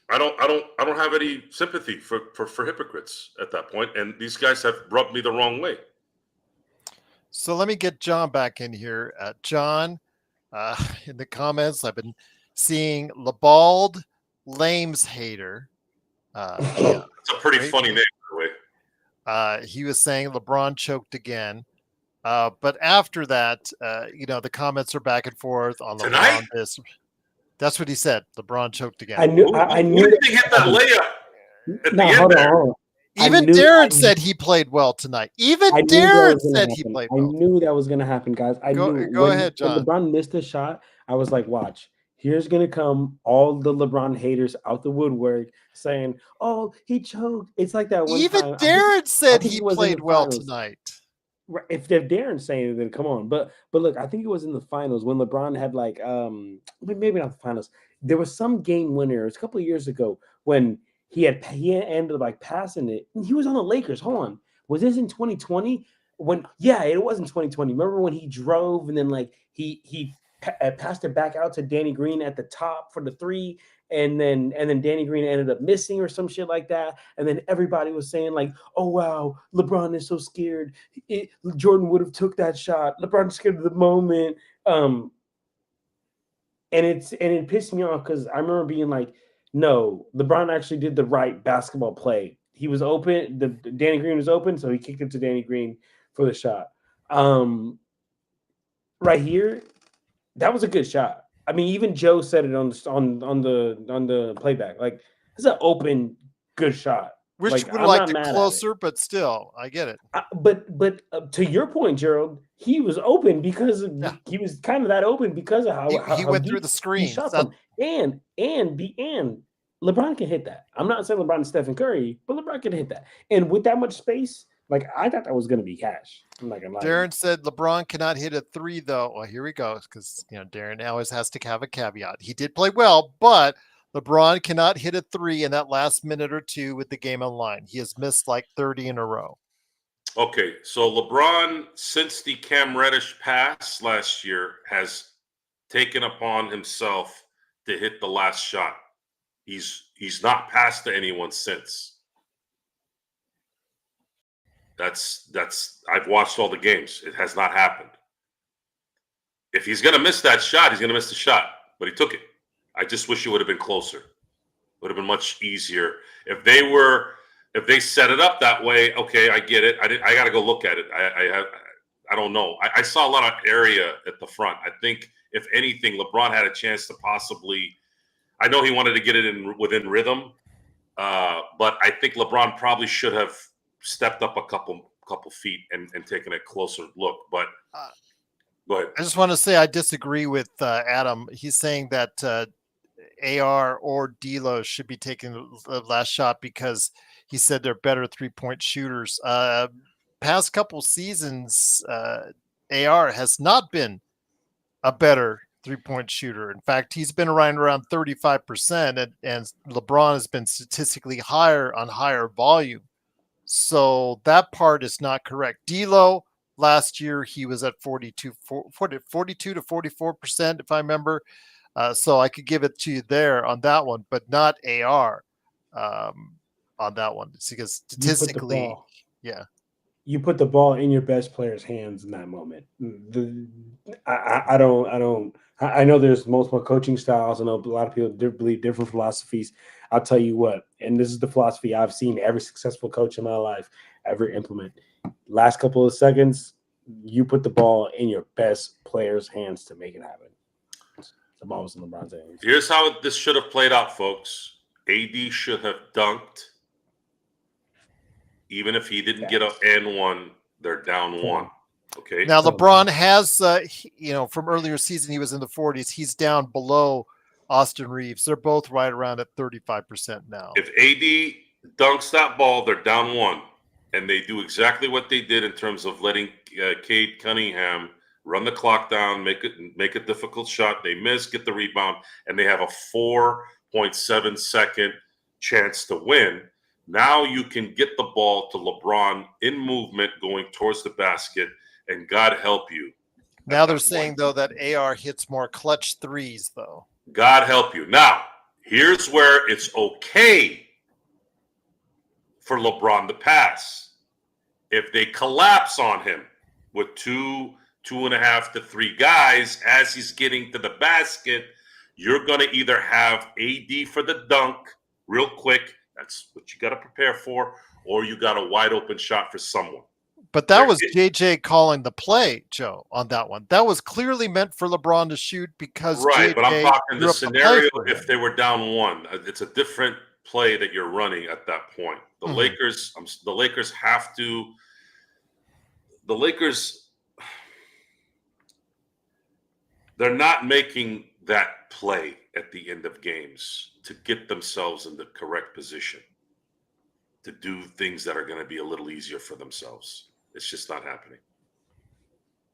S3: I don't have any sympathy for hypocrites at that point, and these guys have rubbed me the wrong way.
S1: So let me get John back in here. John, in the comments, I've been seeing LeBald Lames Hater.
S3: It's a pretty funny name, by the way.
S1: He was saying LeBron choked again. But after that, the comments are back and forth on
S3: Tonight?
S1: LeBron. That's what he said. LeBron choked again.
S4: I knew
S3: Where did he hit that layup? At the end
S4: hold
S3: there?
S4: on.
S1: Even Darren said he played well tonight. Even Darren said he played well.
S4: I knew that was going to happen, guys.
S1: Go ahead, John.
S4: When LeBron missed the shot, I was like, watch. Here's going to come all the LeBron haters out the woodwork saying, oh, he choked. It's like that one
S1: Even
S4: time.
S1: Darren said he played well tonight.
S4: Right. If Darren's saying it, then come on. But look, I think it was in the finals when LeBron had maybe not the finals. There was some game winner. It was a couple of years ago when he ended up passing it. And he was on the Lakers. Hold on. Was this in 2020? It was in 2020. Remember when he drove and then he passed it back out to Danny Green at the top for the three, and then Danny Green ended up missing or some shit like that. And then everybody was saying oh wow, LeBron is so scared. Jordan would have took that shot. LeBron's scared of the moment. And it pissed me off because I remember being like, no, LeBron actually did the right basketball play. He was open. Danny Green was open, so he kicked it to Danny Green for the shot. Right here, that was a good shot. I mean, even Joe said it on the playback. It's an open, good shot.
S1: Wish would have liked it closer, but still, I get it.
S4: But to your point, Gerald, he was open because he was kind of that open because of how
S1: he went through the screen.
S4: And LeBron can hit that. I'm not saying LeBron and Stephen Curry, but LeBron can hit that. And with that much space, I thought that was going to be cash. I'm not gonna lie.
S1: Darren said LeBron cannot hit a three, though. Well, here we go, because Darren always has to have a caveat. He did play well, but LeBron cannot hit a three in that last minute or two with the game on line. He has missed 30 in a row.
S3: Okay, so LeBron, since the Cam Reddish pass last year, has taken upon himself to hit the last shot. He's not passed to anyone since. That's I've watched all the games. It has not happened. If he's going to miss that shot, he's going to miss the shot, but he took it. I just wish it would have been closer. Would have been much easier if they set it up that way. Okay, I get it. I got to go look at it. I don't know. I saw a lot of area at the front. I think if anything, LeBron had a chance to possibly. I know he wanted to get it in within rhythm, but I think LeBron probably should have stepped up a couple feet and taken a closer look. But go ahead.
S1: I just want to say I disagree with Adam. He's saying that AR or D'Lo should be taking the last shot because he said they're better 3-point shooters. Past couple seasons, AR has not been a better 3-point shooter. In fact, he's been around 35%, and LeBron has been statistically higher on higher volume. So that part is not correct. D'Lo, last year, he was at 42 to 44%, if I remember. So I could give it to you there on that one, but not AR on that one. It's because statistically,
S4: you put the ball in your best player's hands in that moment. I know there's multiple coaching styles. I know a lot of people believe different philosophies. I'll tell you what, and this is the philosophy I've seen every successful coach in my life ever implement. Last couple of seconds, you put the ball in your best player's hands to make it happen. The ball was in LeBron's hands.
S3: Here's how this should have played out, folks. AD should have dunked. Even if he didn't get up and one, they're down one. Okay.
S1: Now LeBron has, from earlier season, he was in the 40s. He's down below Austin Reeves. They're both right around at 35% now.
S3: If AD dunks that ball, they're down one, and they do exactly what they did in terms of letting Cade Cunningham run the clock down, make a difficult shot. They miss, get the rebound, and they have a 4.7 second chance to win. Now you can get the ball to LeBron in movement going towards the basket, and God help you.
S1: Now they're saying, though, that AR hits more clutch threes, though.
S3: God help you. Now, here's where it's okay for LeBron to pass. If they collapse on him with 2.5 to 3 guys as he's getting to the basket, you're going to either have AD for the dunk real quick. That's what you got to prepare for, or you got a wide open shot for someone.
S1: But that was JJ calling the play, Joe, on that one. That was clearly meant for LeBron to shoot because
S3: right.
S1: JJ
S3: But I'm talking the scenario
S1: the
S3: if they were down 1. It's a different play that you're running at that point. The Lakers have to. The Lakers, they're not making that play at the end of games to get themselves in the correct position to do things that are going to be a little easier for themselves. It's just not happening.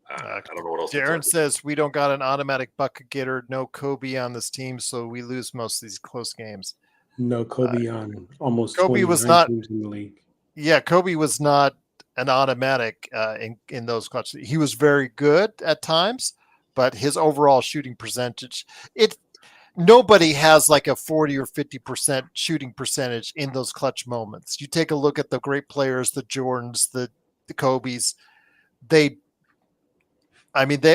S3: I don't know what else.
S1: Darren says we don't got an automatic bucket getter, no Kobe on this team, so we lose most of these close games.
S4: No Kobe on almost
S1: Kobe was not
S4: teams in the league.
S1: Yeah, Kobe was not an automatic in those clutch. He was very good at times, but his overall shooting percentage, nobody has like a 40 or 50% shooting percentage in those clutch moments. You take a look at the great players, the Jordans, the Kobes, they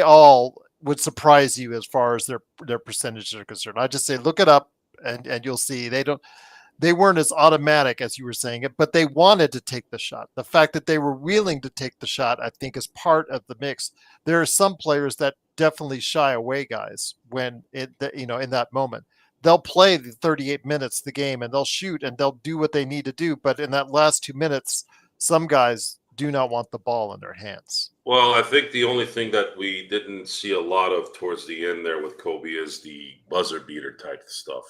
S1: all would surprise you as far as their percentages are concerned. I just say, look it up and you'll see they weren't as automatic as you were saying it, but they wanted to take the shot. The fact that they were willing to take the shot, I think, is part of the mix. There are some players that definitely shy away, guys, when in that moment. They'll play the 38 minutes of the game and they'll shoot and they'll do what they need to do. But in that last 2 minutes, some guys do not want the ball in their hands.
S3: Well, I think the only thing that we didn't see a lot of towards the end there with Kobe is the buzzer beater type stuff.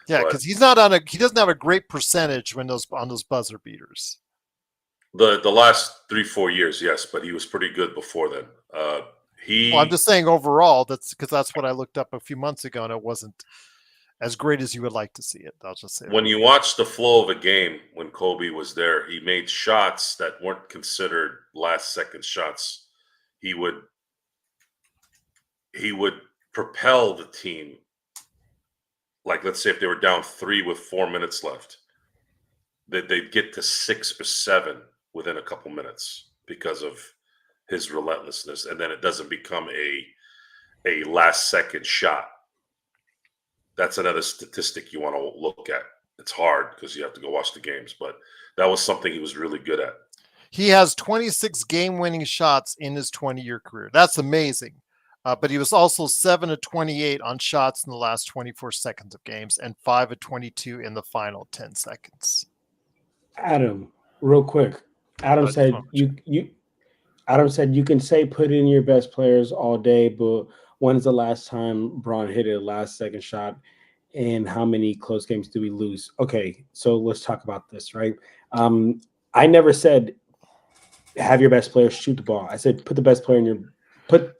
S1: Yeah, because he doesn't have a great percentage on those buzzer beaters.
S3: The last 3-4 years, yes, but he was pretty good before then.
S1: I'm just saying overall, that's what I looked up a few months ago, and it wasn't as great as you would like to see it. I'll just say
S3: when you watch the flow of a game, when Kobe was there, he made shots that weren't considered last-second shots. He would propel the team. Like, let's say if they were down 3 with 4 minutes left, that they'd get to 6 or 7 within a couple minutes because of his relentlessness. And then it doesn't become a last-second shot. That's another statistic you want to look at. It's hard because you have to go watch the games, but that was something he was really good at.
S1: He has 26 game-winning shots in his 20-year career. That's amazing. But he was also 7 of 28 on shots in the last 24 seconds of games and 5 of 22 in the final 10 seconds.
S4: Adam, real quick. Adam said you can say put in your best players all day, but when's the last time Braun hit a last-second shot, and how many close games do we lose? Okay, so let's talk about this, right? I never said have your best players shoot the ball. I said put the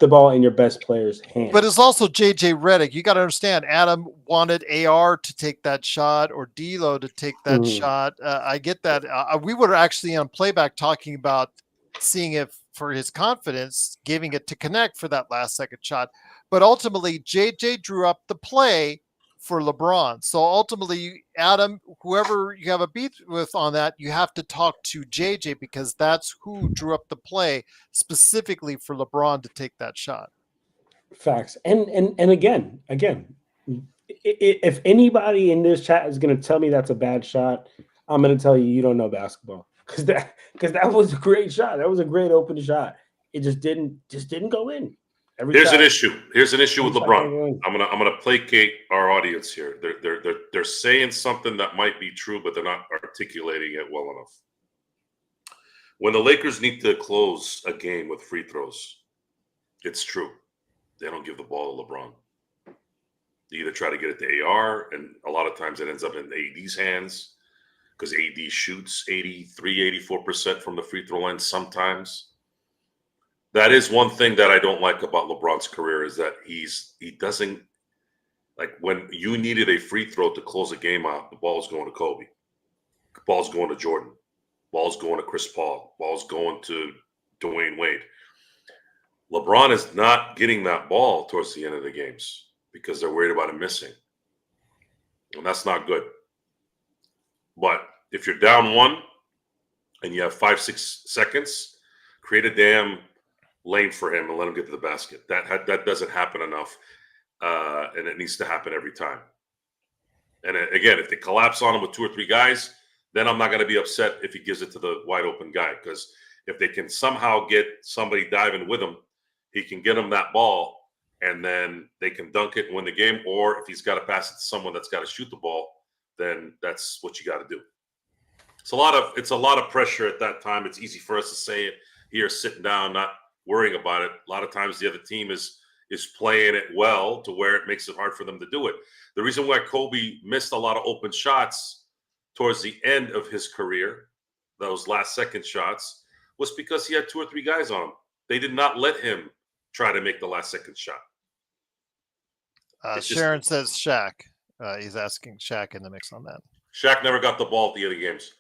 S4: ball in your best player's hands.
S1: But it's also JJ Redick. You got to understand, Adam wanted AR to take that shot or D'Lo to take that shot. I get that. We were actually on playback talking about seeing if for his confidence, giving it to connect for that last second shot. But ultimately, JJ drew up the play for LeBron. So ultimately, Adam, whoever you have a beef with on that, you have to talk to JJ because that's who drew up the play specifically for LeBron to take that shot.
S4: Facts. And again, if anybody in this chat is going to tell me that's a bad shot, I'm going to tell you don't know basketball because that was a great shot. That was a great open shot. It just didn't go in.
S3: Here's an issue with LeBron. I'm gonna placate our audience here. They're saying something that might be true, but they're not articulating it well enough. When the Lakers need to close a game with free throws, it's true. They don't give the ball to LeBron. They either try to get it to AR, and a lot of times it ends up in AD's hands because AD shoots 83, 84% from the free throw line sometimes. That is one thing that I don't like about LeBron's career is that he doesn't like when you needed a free throw to close a game out, the ball was going to Kobe. The ball's going to Jordan. Ball's going to Chris Paul. Ball's going to Dwayne Wade. LeBron is not getting that ball towards the end of the games because they're worried about him missing. And that's not good. But if you're down one and you have 5-6 seconds, create a damn lane for him and let him get to the basket. That doesn't happen enough, and it needs to happen every time. And again, if they collapse on him with 2 or 3 guys, then I'm not going to be upset if he gives it to the wide open guy, because if they can somehow get somebody diving with him, he can get him that ball, and then they can dunk it and win the game. Or if he's got to pass it to someone that's got to shoot the ball, then that's what you got to do. It's a lot of pressure at that time. It's easy for us to say it here, sitting down, not worrying about it. A lot of times the other team is playing it well to where it makes it hard for them to do it. The reason why Kobe missed a lot of open shots towards the end of his career, those last second shots, was because he had 2 or 3 guys on him. They did not let him try to make the last second shot.
S1: Sharon says Shaq. He's asking Shaq in the mix on that.
S3: Shaq never got the ball at the end of games.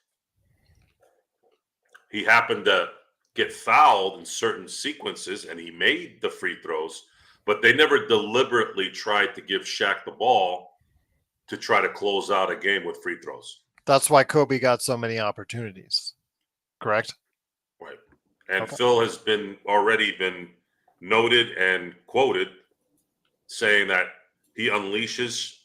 S3: He happened to get fouled in certain sequences, and he made the free throws, but they never deliberately tried to give Shaq the ball to try to close out a game with free throws.
S1: That's why Kobe got so many opportunities, correct?
S3: Right. And Phil has already been noted and quoted saying that he unleashes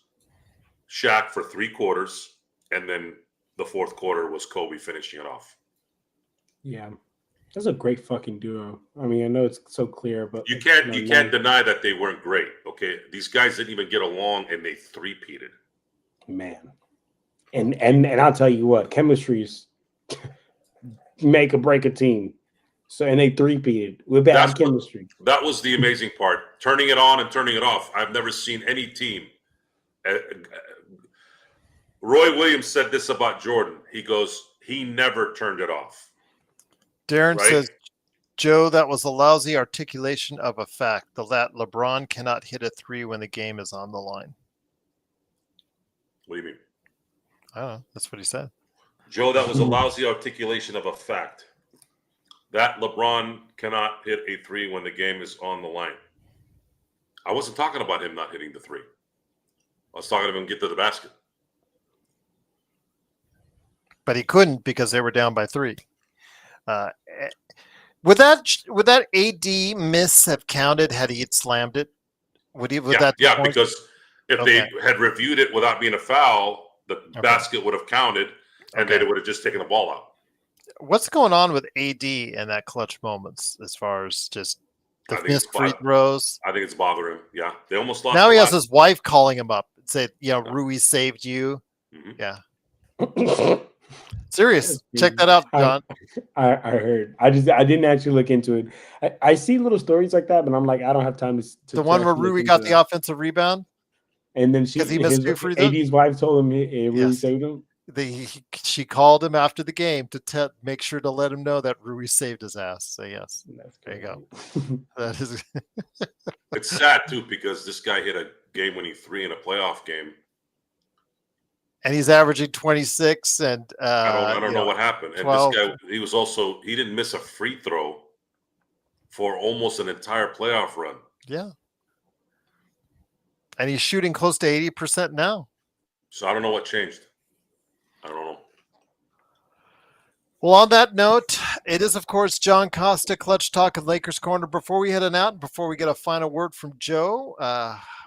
S3: Shaq for 3 quarters, and then the 4th quarter was Kobe finishing it off.
S4: Yeah. That's a great fucking duo. I mean, I know it's so clear, but
S3: you can't deny that they weren't great. Okay, these guys didn't even get along, and they three-peated.
S4: Man, and I'll tell you what, chemistries make or break a team. So and they three-peated with bad chemistry.
S3: That was the amazing part: turning it on and turning it off. I've never seen any team. Roy Williams said this about Jordan. He goes, he never turned it off.
S1: Darren says, Joe, that was a lousy articulation of a fact. That LeBron cannot hit a 3 when the game is on the line.
S3: What do you mean?
S1: I don't know. That's what he said.
S3: Joe, that was a lousy articulation of a fact. That LeBron cannot hit a 3 when the game is on the line. I wasn't talking about him not hitting the 3. I was talking about him get to the basket.
S1: But he couldn't because they were down by 3. Would that AD miss have counted had he had slammed it? Because
S3: if they had reviewed it without being a foul, the basket would have counted, and they would have just taken the ball out.
S1: What's going on with AD in that clutch moments as far as just the missed free throws?
S3: I think it's bothering him. Yeah, they almost lost.
S1: Now he has his wife calling him up and say, Rui saved you. Mm-hmm. Yeah. Serious. Check that out, John.
S4: I heard. I didn't actually look into it. I see little stories like that, but I'm like, I don't have time to
S1: the one where Rui got the offensive rebound,
S4: and then
S1: he missed 2 free throws.
S4: AD's wife told him Rui saved him.
S1: She called him after the game to make sure to let him know that Rui saved his ass. So yes, there you go. That is.
S3: It's sad too because this guy hit a game-winning 3 in a playoff game.
S1: And he's averaging 26, and
S3: I don't know what happened. And
S1: 12.
S3: This guy, he didn't miss a free throw for almost an entire playoff run.
S1: Yeah, and he's shooting close to 80% now.
S3: So I don't know what changed. I don't know.
S1: Well, on that note, it is of course John Costa, Clutch Talk and Lakers Corner. Before we head out, before we get a final word from Joe,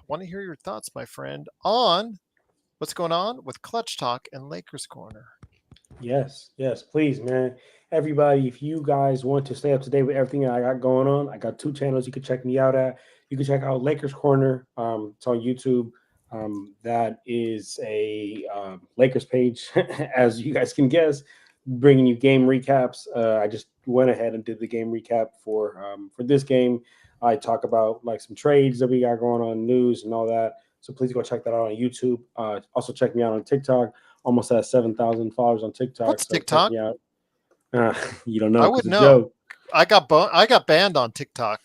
S1: want to hear your thoughts, my friend, on what's going on with Clutch Talk and Lakers Corner.
S4: Yes, please, man. Everybody, if you guys want to stay up to date with everything I got going on, I got 2 channels you can check me out at. You can check out Lakers Corner. It's on YouTube. That is a Lakers page, as you guys can guess, bringing you game recaps. I just went ahead and did the game recap for this game. I talk about like some trades that we got going on, news and all that. So please go check that out on YouTube. Also check me out on TikTok. Almost at 7,000 followers on TikTok.
S1: What's TikTok?
S4: You don't know.
S1: I would know. I got banned on TikTok.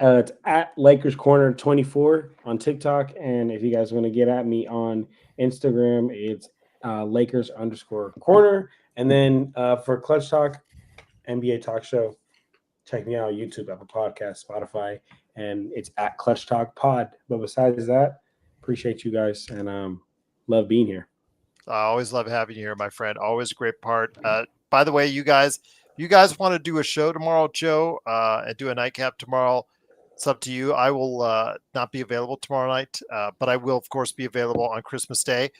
S4: It's at Lakers Corner 24 on TikTok, and if you guys want to get at me on Instagram, it's Lakers_corner. And then for Clutch Talk, NBA Talk Show, check me out on YouTube, Apple Podcast, Spotify, and it's at Clutch Talk Pod. But besides that, appreciate you guys and love being here.
S1: I always love having you here, my friend. Always a great part. By the way, you guys want to do a show tomorrow, Joe, and do a nightcap tomorrow. It's up to you. I will not be available tomorrow night, but I will, of course, be available on Christmas Day.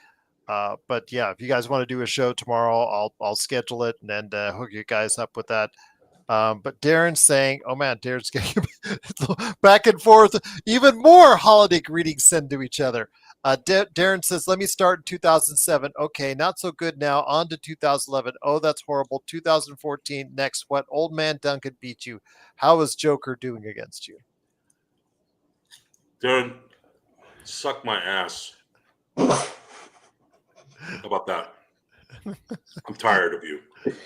S1: But yeah, if you guys want to do a show tomorrow, I'll schedule it and then hook you guys up with that. But Darren's saying, oh man, Darren's getting back and forth, even more holiday greetings sent to each other. Darren says, let me start in 2007. Okay, not so good now. On to 2011. Oh, that's horrible. 2014. Next, what? Old man Duncan beat you. How is Joker doing against you?
S3: Darren, suck my ass. How about that? I'm tired of you. And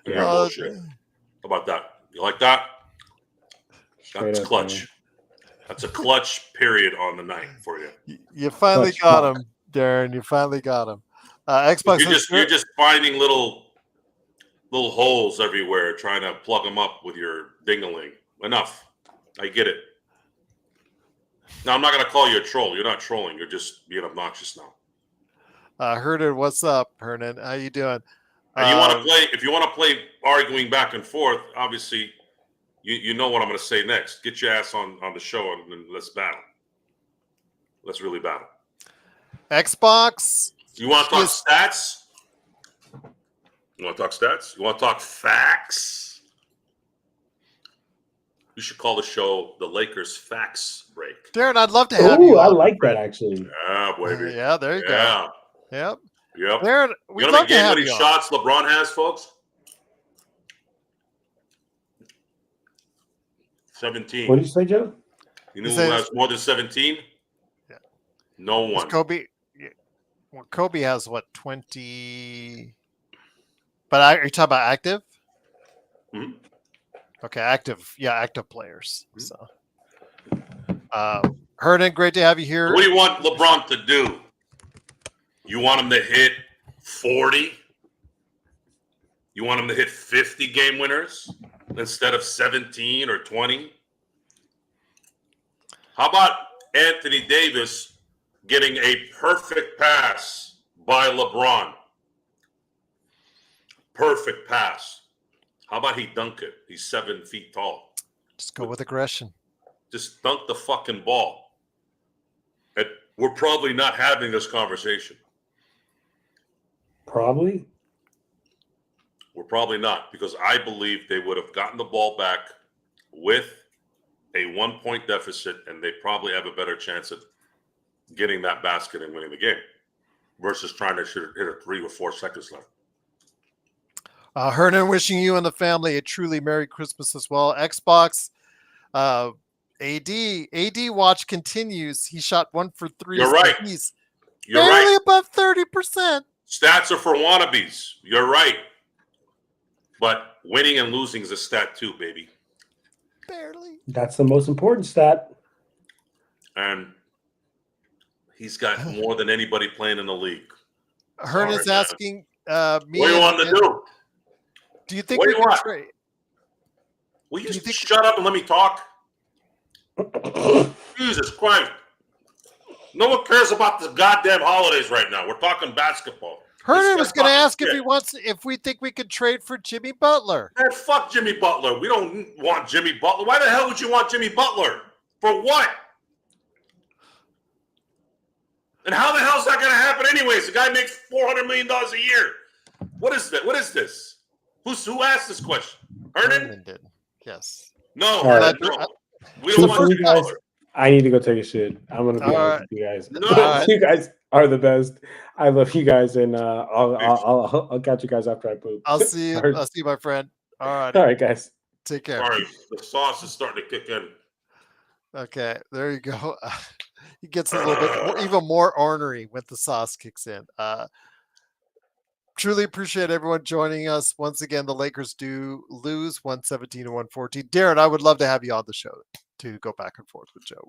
S3: your bullshit. How about that? You like that? That's clutch. That's a clutch period on the night for you.
S1: You finally got him, Darren. You finally got him. Xbox.
S3: You're just finding little holes everywhere, trying to plug them up with your ding-a-ling. Enough. I get it. Now, I'm not going to call you a troll. You're not trolling. You're just being obnoxious now.
S1: Hernan, what's up, Hernan? How you doing?
S3: And you want to play? If you want to play arguing back and forth, obviously, you know what I'm going to say next. Get your ass on the show and let's battle. Let's really battle.
S1: Xbox.
S3: You want to talk stats? You want to talk stats? You want to talk facts? You should call the show the Lakers Facts Break.
S1: Darren, I'd love to have you.
S4: I like that actually.
S3: Yeah, baby.
S1: Yeah, there you go. Yep. Darren, we'd love to have you.
S3: You know how many shots LeBron has, folks? 17.
S4: What did you say, Joe?
S3: You know who has more than 17?
S1: Yeah.
S3: No one.
S1: Kobe. Well, Kobe has what, 20? But are you talking about active?
S3: Mm-hmm.
S1: Okay, active. Yeah, active players. So, Hernan, great to have you here.
S3: What do you want LeBron to do? You want him to hit 40? You want him to hit 50 game winners instead of 17 or 20? How about Anthony Davis getting a perfect pass by LeBron? Perfect pass. How about he dunk it? He's 7 feet tall.
S1: Just go with aggression.
S3: Just dunk the fucking ball. And we're probably not having this conversation.
S4: Probably.
S3: We're probably not, because I believe they would have gotten the ball back with a 1-point deficit, and they probably have a better chance at getting that basket and winning the game versus trying to hit a 3 or 4 seconds left.
S1: Hernan, wishing you and the family a truly Merry Christmas as well. Xbox, AD watch continues. He shot 1 for 3.
S3: You're right.
S1: He's
S3: You're
S1: barely
S3: right.
S1: above 30%.
S3: Stats are for wannabes. You're right. But winning and losing is a stat too, baby.
S1: Barely.
S4: That's the most important stat.
S3: And he's got more than anybody playing in the league.
S1: Hernan's asking me.
S3: What do you want to do?
S1: Do you think we can trade?
S3: Will you shut up and let me talk? Jesus Christ. No one cares about the goddamn holidays right now. We're talking basketball.
S1: Hernan was going to ask if we think we could trade for Jimmy Butler.
S3: Man, fuck Jimmy Butler. We don't want Jimmy Butler. Why the hell would you want Jimmy Butler? For what? And how the hell is that going to happen anyways? The guy makes $400 million a year. What is that? What is this? Who asked this question? Hernan
S1: did. Yes.
S3: No.
S4: Right.
S3: No. We don't want Jimmy Butler.
S4: I need to go take a shit. I'm gonna be honest with you guys.
S3: No.
S4: You guys are the best. I love you guys, and I'll catch you guys after I poop.
S1: I'll see you. I'll see you, my friend. All
S4: right, guys.
S1: Take care.
S3: Sorry, the sauce is starting to kick in.
S1: Okay, there you go. He gets a little bit even more ornery when the sauce kicks in. truly appreciate everyone joining us. Once again, the Lakers do lose 117 to 114. Darren, I would love to have you on the show to go back and forth with Joe.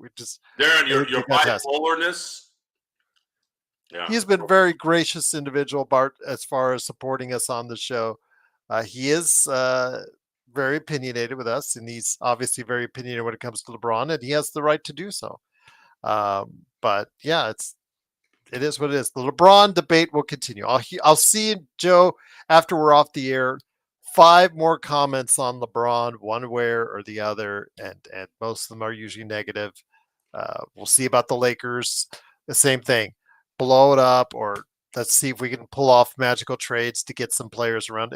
S3: Darren,
S1: it would
S3: your
S1: be fantastic.
S3: bipolarness. Yeah.
S1: He's been a very gracious individual, Bart, as far as supporting us on the show. He is very opinionated with us, and he's obviously very opinionated when it comes to LeBron, and he has the right to do so. But yeah, it is what it is. The LeBron debate will continue. I'll see you, Joe, after we're off the air. 5 more comments on LeBron, one way or the other, and most of them are usually negative. We'll see about the Lakers. The same thing. Blow it up, or let's see if we can pull off magical trades to get some players around.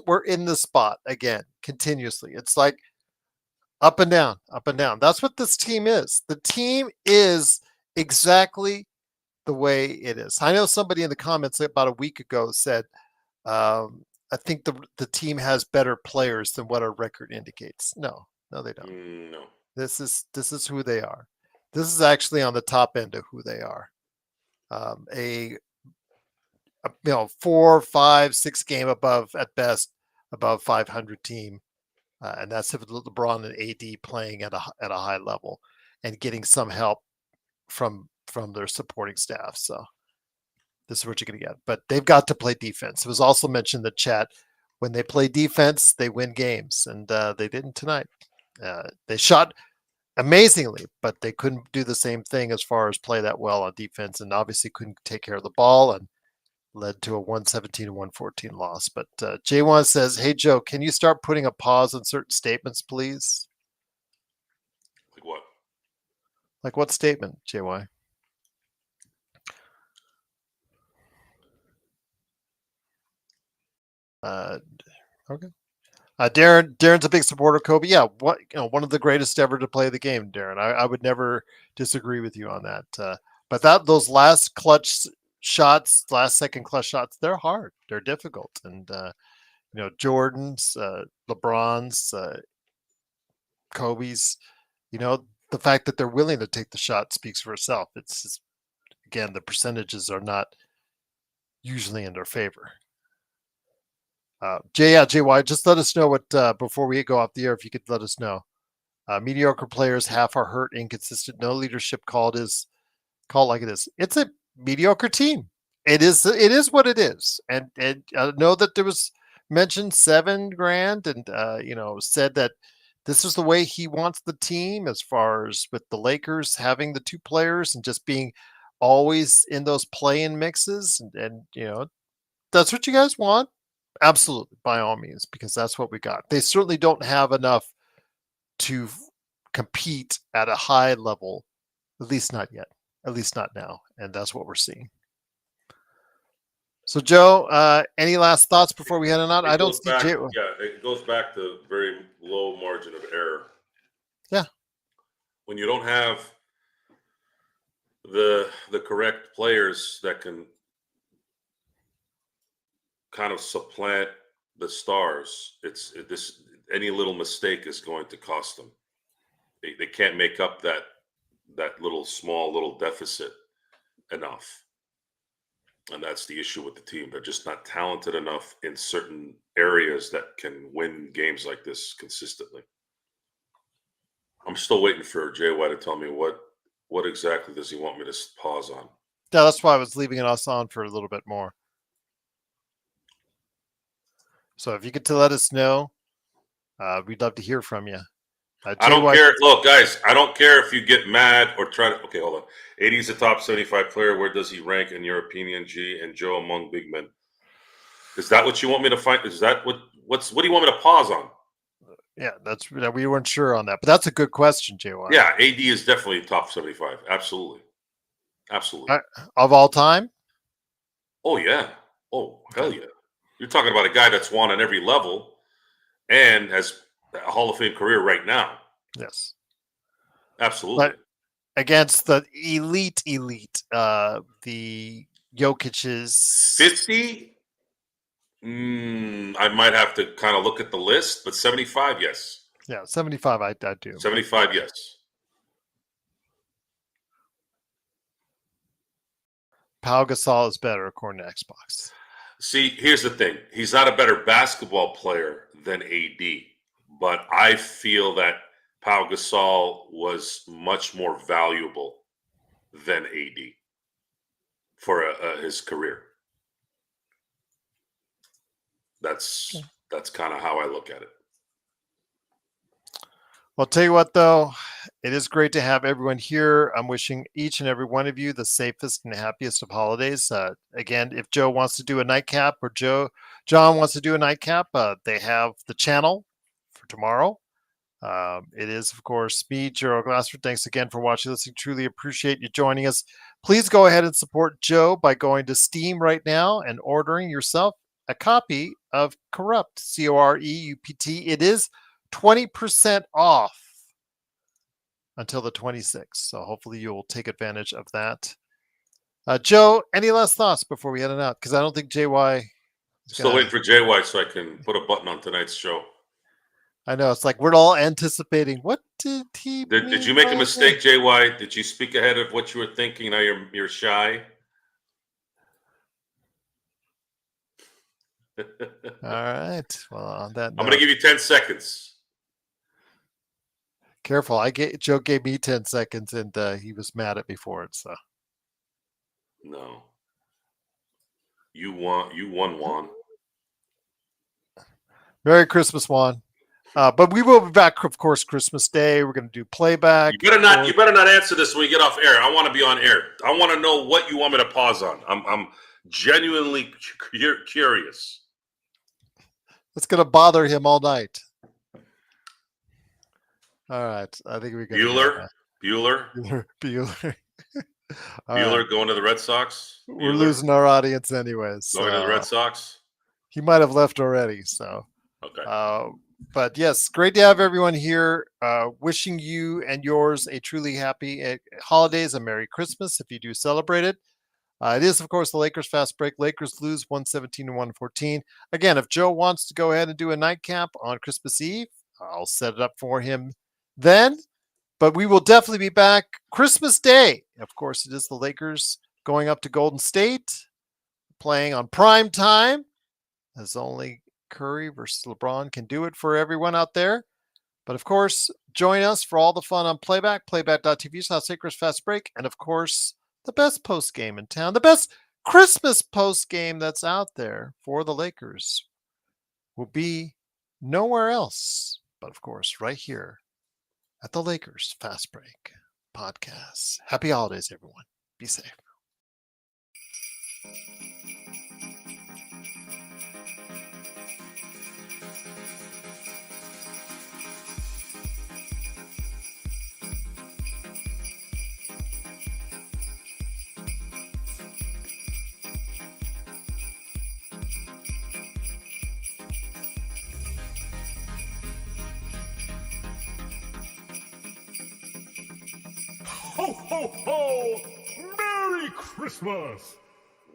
S1: We're in the spot again, continuously. It's like up and down, up and down. That's what this team is. The team is exactly the way it is. I know somebody in the comments about a week ago said, I think the team has better players than what our record indicates. No, they don't.
S3: No.
S1: This is who they are. This is actually on the top end of who they are. A 4, 5, 6 game above at best, above 500 team, and that's if LeBron and AD playing at a high level and getting some help from their supporting staff. So this is what you're going to get. But they've got to play defense. It was also mentioned in the chat, when they play defense, they win games, and they didn't tonight. They shot amazingly, but they couldn't do the same thing as far as play that well on defense, and obviously couldn't take care of the ball, and led to a 117 to 114 loss. But J1 says, "Hey Joe, can you start putting a pause on certain statements, please?"
S3: Like what?
S1: Like what statement, JY? Okay. Darren's a big supporter of Kobe. Yeah, one of the greatest ever to play the game, Darren. I would never disagree with you on that. But those last clutch shots, last second clutch shots, they're hard. They're difficult. And Jordan's, LeBron's, Kobe's, the fact that they're willing to take the shot speaks for itself. It's just, again, the percentages are not usually in their favor. JY, just let us know what before we go off the air, if you could let us know. Mediocre players, half are hurt, inconsistent, no leadership called like it is. It's a mediocre team. It is what it is. And I know that there was mentioned $7,000 and said that this is the way he wants the team, as far as with the Lakers having the 2 players and just being always in those play-in mixes, and that's what you guys want. Absolutely, by all means, because that's what we got. They certainly don't have enough to compete at a high level, at least not yet, at least not now, and that's what we're seeing. So, Joe, any last thoughts before we head on out? I don't see Jay.
S3: Yeah, it goes back to very low margin of error.
S1: Yeah.
S3: When you don't have the correct players that can kind of supplant the stars, any little mistake is going to cost them. They can't make up that small little deficit enough. And that's the issue with the team. They're just not talented enough in certain areas that can win games like this consistently. I'm still waiting for JY to tell me what exactly does he want me to pause on.
S1: Yeah, that's why I was leaving us on for a little bit more. So if you could let us know, we'd love to hear from you.
S3: I don't care. Look, guys, I don't care if you get mad or try to. Okay, hold on. 80 is a top 75 player. Where does he rank in your opinion, G and Joe, among big men? Is that what you want me to find? Is that what do you want me to pause on?
S1: Yeah, we weren't sure on that, but that's a good question, JY.
S3: Yeah, AD is definitely top 75. Absolutely.
S1: Of all time?
S3: Oh, yeah. Oh, hell yeah. You're talking about a guy that's won on every level and has a Hall of Fame career right now.
S1: Yes.
S3: Absolutely.
S1: But against the elite, the Jokic's
S3: 50? I might have to kind of look at the list, but 75, yes.
S1: Yeah, 75, I do.
S3: 75, yes.
S1: Pau Gasol is better according to Xbox.
S3: See, here's the thing. He's not a better basketball player than AD, but I feel that Pau Gasol was much more valuable than AD for his career. That's kind of how I look at it.
S1: Well, I'll tell you what, though, it is great to have everyone here. I'm wishing each and every one of you the safest and happiest of holidays. Again, if Joe wants to do a nightcap or John wants to do a nightcap, they have the channel for tomorrow. It is, of course, me, Gerald Glassford. Thanks again for watching, listening. Truly appreciate you joining us. Please go ahead and support Joe by going to Steam right now and ordering yourself a copy of Crypt, Coreupt. It is 20% off until the 26th. So hopefully you'll take advantage of that. Joe, any last thoughts before we head on out? Because I don't think JY...
S3: Still waiting for JY so I can put a button on tonight's show.
S1: I know. It's like we're all anticipating. What did he
S3: Did you make a mistake, JY? Did you speak ahead of what you were thinking? Now you're shy?
S1: All right. Well, on that note,
S3: I'm going to give you 10 seconds.
S1: Careful. Joe gave me 10 seconds and he was mad at me for it. So
S3: no. You won, Juan.
S1: Merry Christmas, Juan. But we will be back, of course, Christmas Day. We're going to do playback.
S3: You better not answer this when we get off air. I want to be on air. I want to know what you want me to pause on. I'm genuinely curious.
S1: It's going to bother him all night. All right. I think we got
S3: Bueller.
S1: Bueller.
S3: Bueller going to the Red Sox.
S1: We're losing our audience anyways.
S3: Going to the Red Sox.
S1: He might have left already. So,
S3: okay.
S1: But yes, great to have everyone here. Wishing you and yours a truly happy holidays and Merry Christmas if you do celebrate it. It is, of course, the Lakers fast break. Lakers lose 117-114. Again, if Joe wants to go ahead and do a nightcap on Christmas Eve, I'll set it up for him then. But we will definitely be back Christmas Day. Of course, it is the Lakers going up to Golden State, playing on prime time, as only Curry versus LeBron can do it for everyone out there. But of course, join us for all the fun on Playback, playback.tv/Lakers Fast Break, and of course, the best post game in town, the best Christmas post game that's out there for the Lakers will be nowhere else, but of course, right here at the Lakers Fast Break podcast. Happy holidays, everyone. Be safe.
S5: Ho, ho, ho! Merry Christmas!